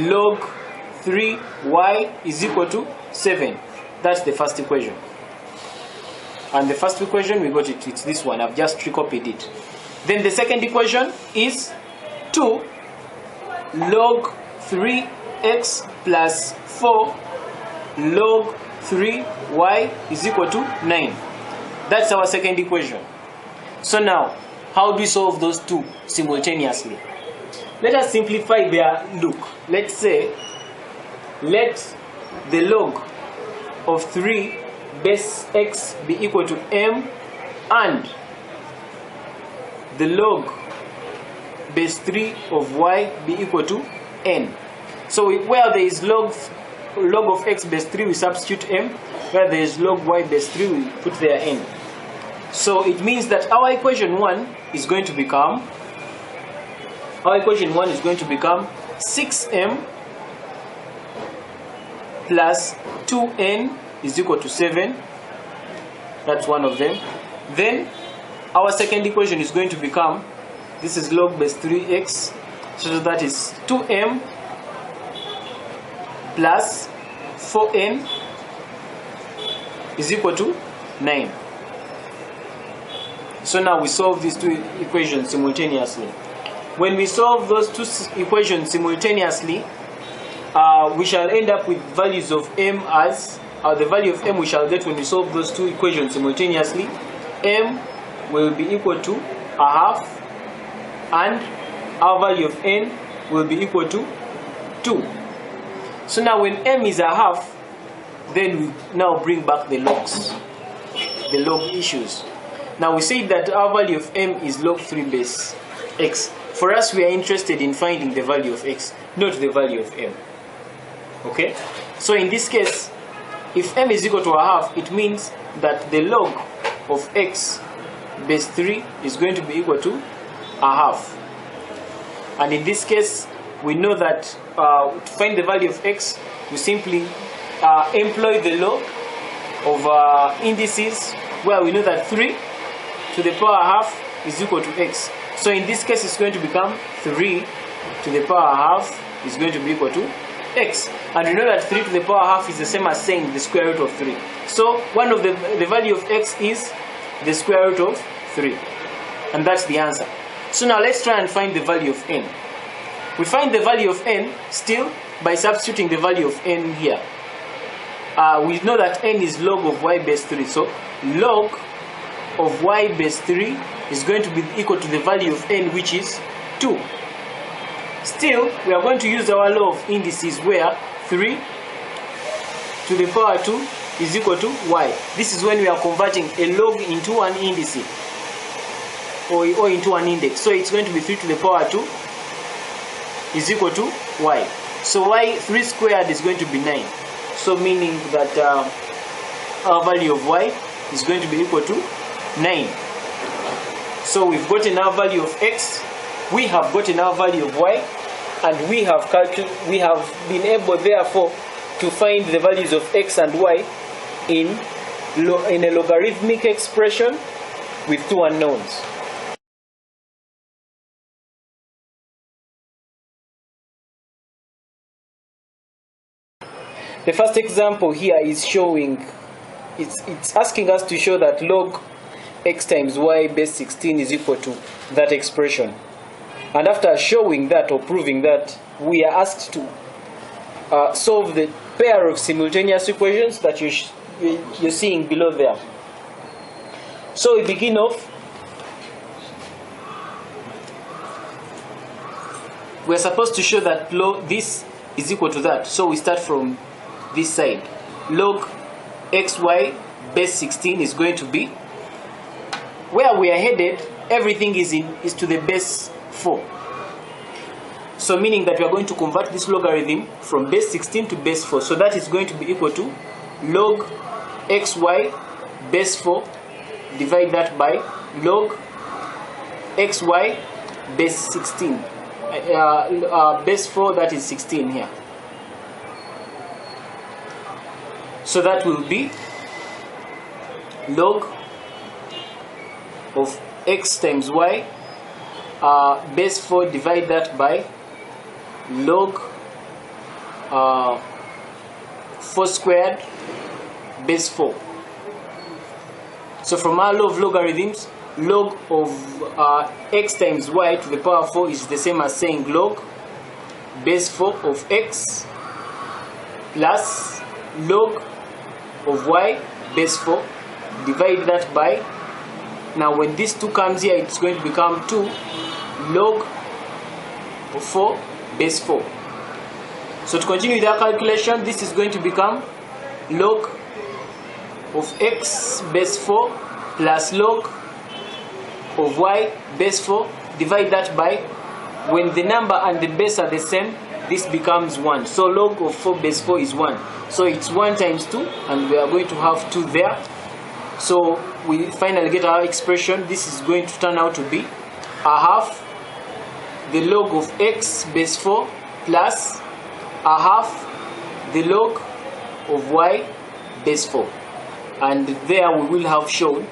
log 3y is equal to 7. That's the first equation. And the first equation, we got it. It's this one. I've just recopied it. Then the second equation is 2 log 3x plus 4 log 3y is equal to 9. That's our second equation. So now, how do we solve those two simultaneously? Let us simplify their look. Let's say, let the log of 3 base x be equal to m, and the log base 3 of y be equal to n. So where there is log of x base 3, we substitute m. Where there is log y base 3, we put there n. So it means that our equation 1 is going to become 6m plus 2n is equal to 7. That's one of them. Then our second equation is going to become, this is log base 3x, so that is 2m plus 4n is equal to 9. So now we solve these two equations simultaneously. When we solve those two equations simultaneously, we shall end up with values of m as, the value of m we shall get when we solve those two equations simultaneously. M will be equal to 1/2, and our value of n will be equal to 2. So now when m is 1/2, then we now bring back the logs, the log issues. Now we say that our value of m is log 3 base x. For us, we are interested in finding the value of x, not the value of m. Okay? So in this case, if m is equal to 1/2, it means that the log of x base 3 is going to be equal to 1/2. And in this case, we know that to find the value of x, we simply employ the law of indices, where we know that 3 to the power 1/2 is equal to x. So in this case, it's going to become 3 to the power 1/2 is going to be equal to x. And we know that 3 to the power 1/2 is the same as saying the square root of 3. So one of the value of x is the square root of 3. And that's the answer. So now let's try and find the value of n. We find the value of n still by substituting the value of n here. We know that n is log of y base 3. So log of y base 3 is going to be equal to the value of n, which is 2. Still, we are going to use our law of indices, where 3 to the power 2 is equal to y. This is when we are converting a log into an indice, or into an index. So it's going to be 3 to the power 2 is equal to y. So y 3 squared is going to be 9. So meaning that our value of y is going to be equal to 9. So we've gotten our value of x, we have gotten our value of y, and we have been able therefore to find the values of x and y in a logarithmic expression with two unknowns. The first example here is showing, it's asking us to show that log x times y base 16 is equal to that expression. And after showing that or proving that, we are asked to solve the pair of simultaneous equations that you're seeing below there. So we begin off. We're supposed to show that this is equal to that. So we start from this side. Log xy base 16 is going to be, where we are headed, everything is to the base 4. So meaning that we are going to convert this logarithm from base 16 to base 4. So that is going to be equal to log xy base 4, divide that by log xy base 16. Base 4, that is 16 here. So that will be log of x times y base 4, divide that by log 4 squared base 4. So from our law of logarithms, log of x times y to the power 4 is the same as saying log base 4 of x plus log of y base 4. Divide that by, now when this 2 comes here, it's going to become 2 log of 4 base 4. So to continue with our calculation, this is going to become log of x base 4 plus log of y base 4. Divide that by, when the number and the base are the same, this becomes 1. So log of 4 base 4 is 1. So it's 1 times 2, and we are going to have 2 there. So we finally get our expression. This is going to turn out to be a half the log of x base 4 plus a half the log of y base 4. And there we will have shown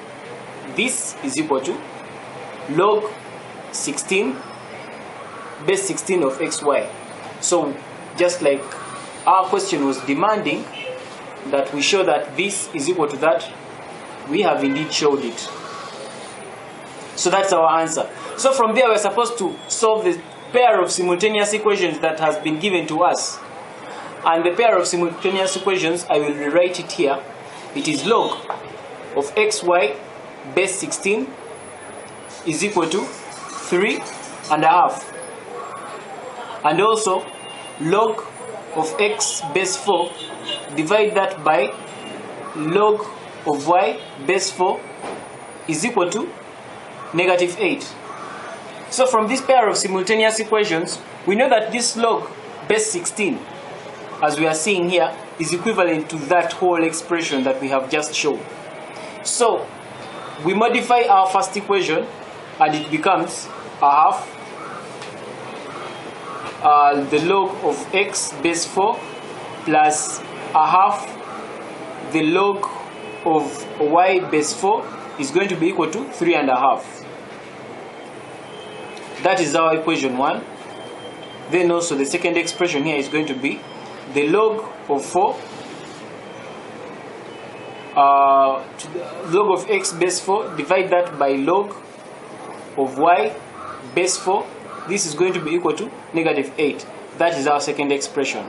this is equal to log 16 base 16 of xy. So just like our question was demanding that we show that this is equal to that, we have indeed showed it. So that's our answer. So from there we're supposed to solve the pair of simultaneous equations that has been given to us. And the pair of simultaneous equations, I will rewrite it here. It is log of xy base 16 is equal to 3.5. And also log of x base 4, divide that by log of y base 4 is equal to -8. So from this pair of simultaneous equations, we know that this log base 16, as we are seeing here, is equivalent to that whole expression that we have just shown. So we modify our first equation and it becomes a half the log of x base 4 plus a half the log of y base 4 is going to be equal to 3.5. That is our equation 1. Then also the second expression here is going to be the log of 4 to the log of x base 4, divide that by log of y base 4. This is going to be equal to -8. That is our second expression.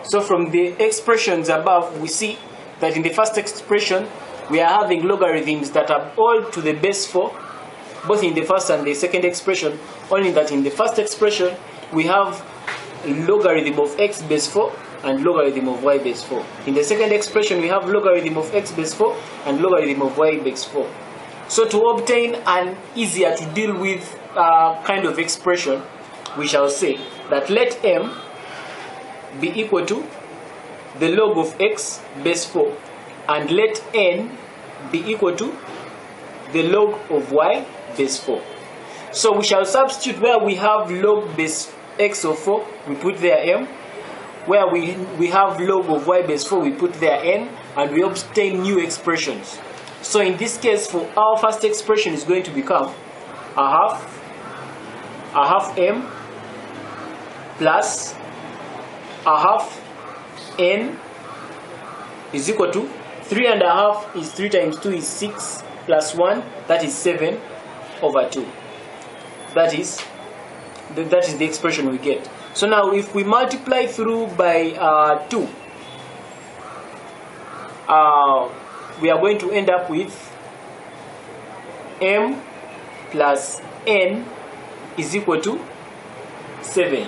So from the expressions above, we see that in the first expression we are having logarithms that are all to the base 4, both in the first and the second expression, only that in the first expression we have logarithm of x base 4 and logarithm of y base 4. In the second expression we have logarithm of x base 4 and logarithm of y base 4. So to obtain an easier to deal with kind of expression, we shall say that let m be equal to the log of x base 4 and let n be equal to the log of y base 4. So we shall substitute where we have log base x of 4, we put there m. Where we have log of y base 4, we put there n, and we obtain new expressions. So in this case, for our first expression is going to become a half m plus a half n is equal to 3.5 is 3 times 2 is 6 plus 1, that is 7/2. That is the expression we get. So now if we multiply through by 2, we are going to end up with m plus n is equal to 7.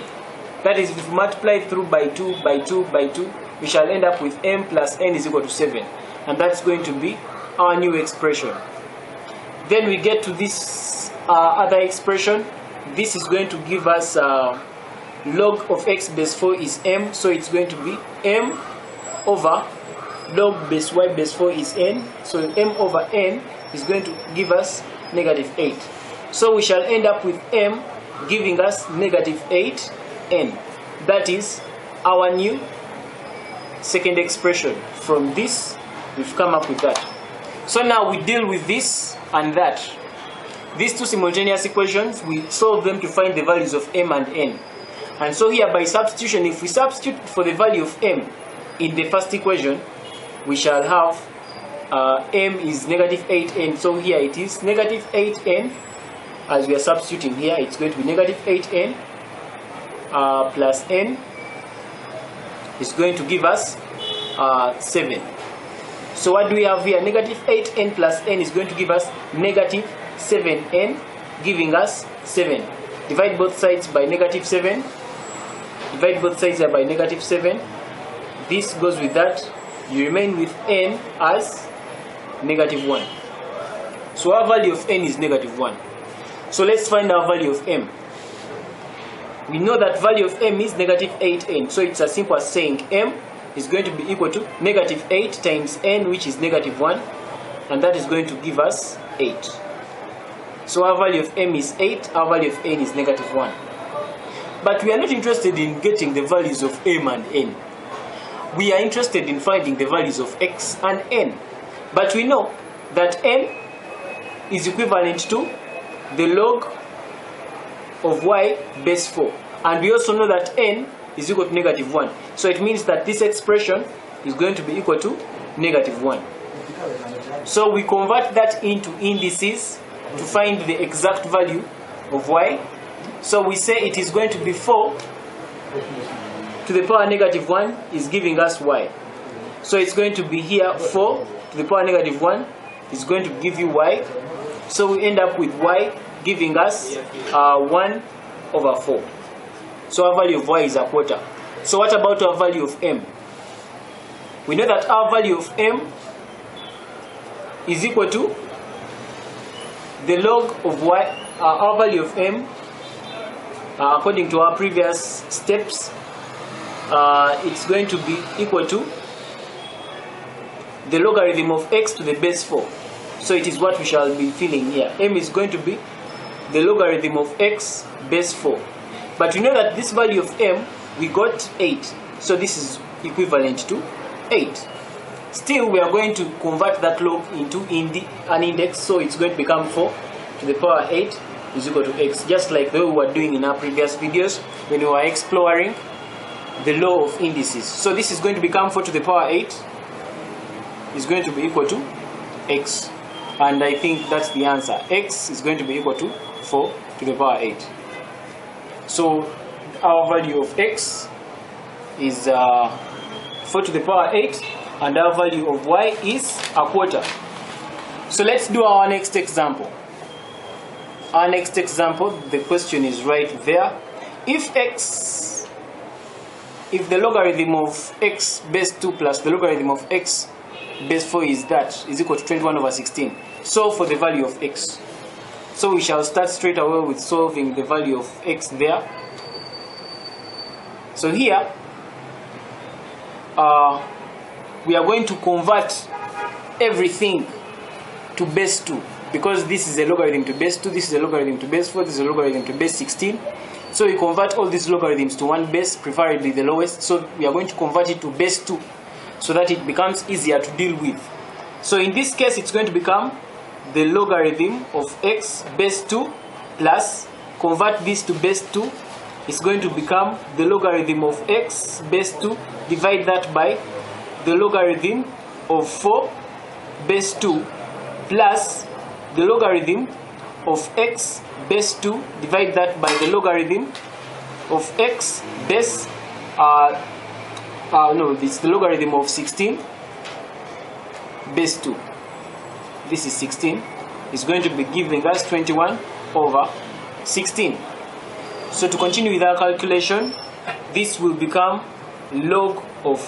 That is, if we multiply through by 2, by 2, by 2, we shall end up with m plus n is equal to 7. And that's going to be our new expression. Then we get to this other expression. This is going to give us log of x base 4 is m, so it's going to be m over log base y base 4 is n, so m over n is going to give us -8. So we shall end up with m giving us -8n. That is our new second expression. From this, we've come up with that. So now we deal with this and that. These two simultaneous equations, we solve them to find the values of m and n. And so here by substitution, if we substitute for the value of m in the first equation, we shall have m is negative 8n. So here it is negative 8n. As we are substituting here, it's going to be negative 8n plus n is going to give us 7. So what do we have here? Negative 8n plus n is going to give us negative 7n, giving us 7. Divide both sides by negative 7. Divide both sides by negative 7. This goes with that. You remain with n as negative 1. So our value of n is negative 1. So let's find our value of m. We know that value of m is negative 8n. So it's as simple as saying m is going to be equal to negative 8 times n, which is negative 1. And that is going to give us 8. So our value of m is 8. Our value of n is negative 1. But we are not interested in getting the values of m and n. We are interested in finding the values of x and n. But we know that m is equivalent to the log of y base 4. And we also know that n is equal to negative 1. So it means that this expression is going to be equal to negative 1. So we convert that into indices to find the exact value of y. So we say it is going to be 4 to the power negative 1 is giving us y. So it's going to be here 4 to the power negative 1 is going to give you y. So we end up with y giving us 1 over 4. So our value of y is a quarter. So what about our value of m? We know that our value of m is equal to the log of y. Our value of m, according to our previous steps, it's going to be equal to the logarithm of x to the base 4. So it is what we shall be filling here. M is going to be the logarithm of x base 4. But we know that this value of m, we got 8. So this is equivalent to 8. Still, we are going to convert that log into an index. So it's going to become 4 to the power 8 is equal to x. Just like the way we were doing in our previous videos when we were exploring the law of indices. So this is going to become 4 to the power 8 is going to be equal to x. And I think that's the answer. X is going to be equal to 4 to the power 8. So our value of x is 4 to the power 8, and our value of y is a quarter. So let's do our next example. Our next example, the question is right there. If the logarithm of x base 2 plus the logarithm of x base 4 is equal to 21 over 16. So for the value of x. So we shall start straight away with solving the value of x there. So here, we are going to convert everything to base 2. Because this is a logarithm to base 2, this is a logarithm to base 4, this is a logarithm to base 16. So we convert all these logarithms to one base, preferably the lowest. So we are going to convert it to base 2 so that it becomes easier to deal with. So in this case, it's going to become the logarithm of x base 2 plus, convert this to base 2, it's going to become the logarithm of x base 2, divide that by the logarithm of 4 base 2 plus the logarithm of x base 2, divide that by the logarithm of x base, this is the logarithm of 16 base 2. This is 16. It's going to be giving us 21 over 16. So to continue with our calculation, this will become log of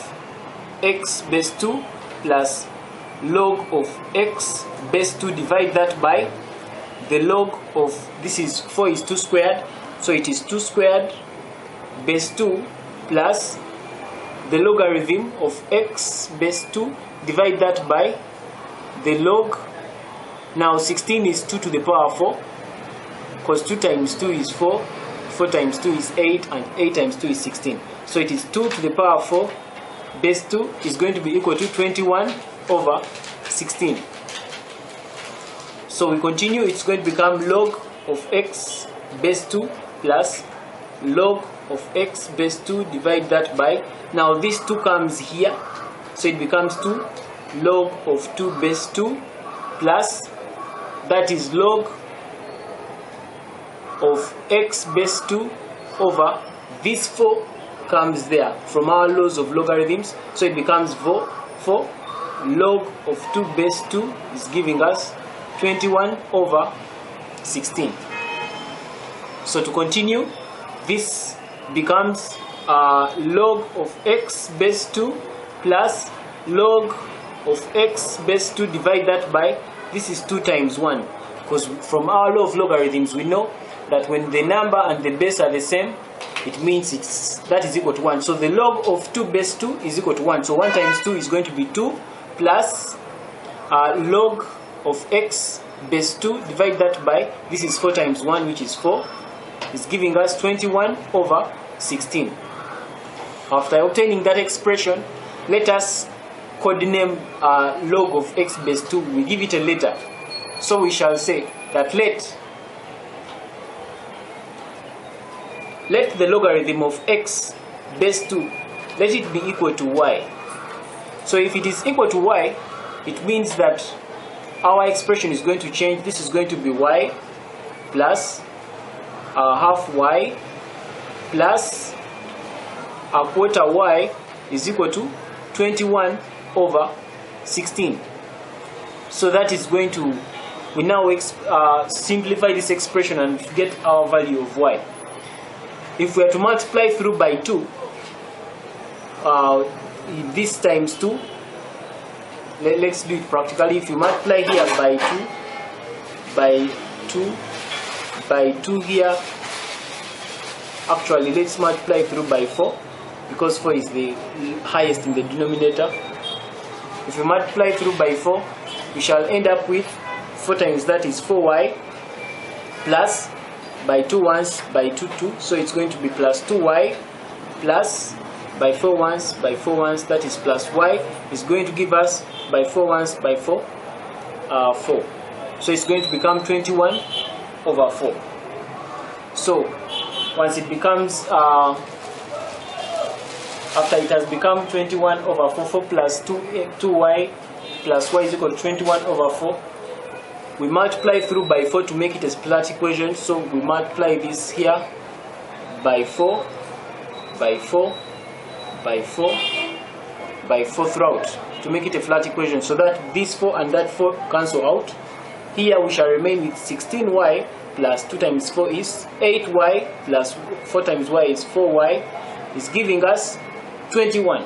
x base 2 plus log of x base 2, divide that by the log of, this is 4 is 2 squared, so it is 2 squared base 2 plus the logarithm of x base 2, divide that by the log. Now 16 is 2 to the power 4, because 2 times 2 is 4, 4 times 2 is 8, and 8 times 2 is 16. So it is 2 to the power 4 base 2 is going to be equal to 21 over 16. So we continue, it's going to become log of x base 2 plus log of x base 2, divide that by, now this 2 comes here, so it becomes 2 log of 2 base 2 plus, that is log of x base 2 over this 4 comes there from our laws of logarithms, so it becomes 4 log of 2 base 2 is giving us 21 over 16. So to continue, this becomes log of x base 2 plus log of x base 2, divide that by, this is 2 times 1, because from our law of logarithms we know that when the number and the base are the same, it means that is equal to 1. So the log of 2 base 2 is equal to 1. So 1 times 2 is going to be 2 plus log of x base 2, divide that by, this is 4 times 1, which is 4, is giving us 21 over 16. After obtaining that expression, let us codename log of x base 2. We give it a letter. So we shall say that let the logarithm of x base 2, let it be equal to y. So if it is equal to y, it means that our expression is going to change. This is going to be y plus half y plus a quarter y is equal to 21 over 16. So that is going to, we now simplify this expression and get our value of y. If we are to multiply through by 2, this times 2, let's do it practically. If you multiply here by 2 here, actually let's multiply through by 4, because 4 is the highest in the denominator. If we multiply through by 4, we shall end up with 4 times that is 4y plus by 2 ones by 2 2, so it's going to be plus 2y plus by 4 ones by 4 ones, that is plus y is going to give us by 4 ones by 4 4, so it's going to become 21 over 4. So once it becomes after it has become 21 over 4, 4 plus 2y plus y is equal to 21 over 4, we multiply through by 4 to make it a flat equation. So we multiply this here by 4 by 4 by 4 by 4 throughout to make it a flat equation, so that this 4 and that 4 cancel out. Here we shall remain with 16y plus 2 times 4 is 8y plus 4 times y is 4y, is giving us 21.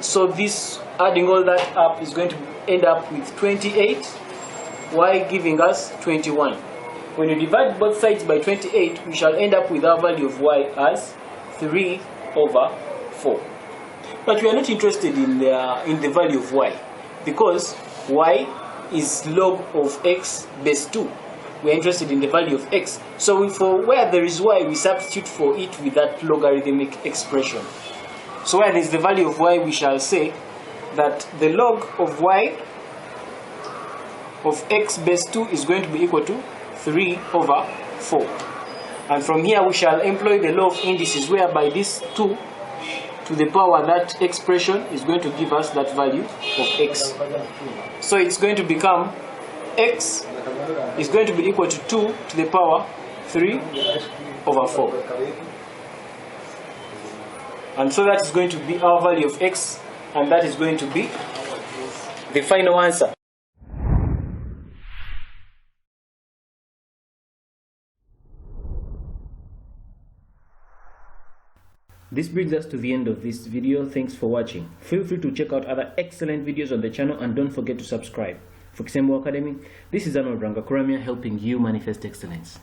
So this, adding all that up, is going to end up with 28, y giving us 21. When you divide both sides by 28, we shall end up with our value of y as 3 over 4. But we are not interested in the value of y, because y is log of x base 2. We are interested in the value of x. So for where there is y, we substitute for it with that logarithmic expression. So where there is the value of y, we shall say that the log of y of x base 2 is going to be equal to 3 over 4. And from here we shall employ the law of indices, whereby this 2 to the power that expression is going to give us that value of x. So it's going to become x is going to be equal to 2 to the power 3 over 4. And so that is going to be our value of x, and that is going to be the final answer. This brings us to the end of this video. Thanks for watching. Feel free to check out other excellent videos on the channel, and don't forget to subscribe. For Kisembo Academy, this is Arnold Rangakuramia, helping you manifest excellence.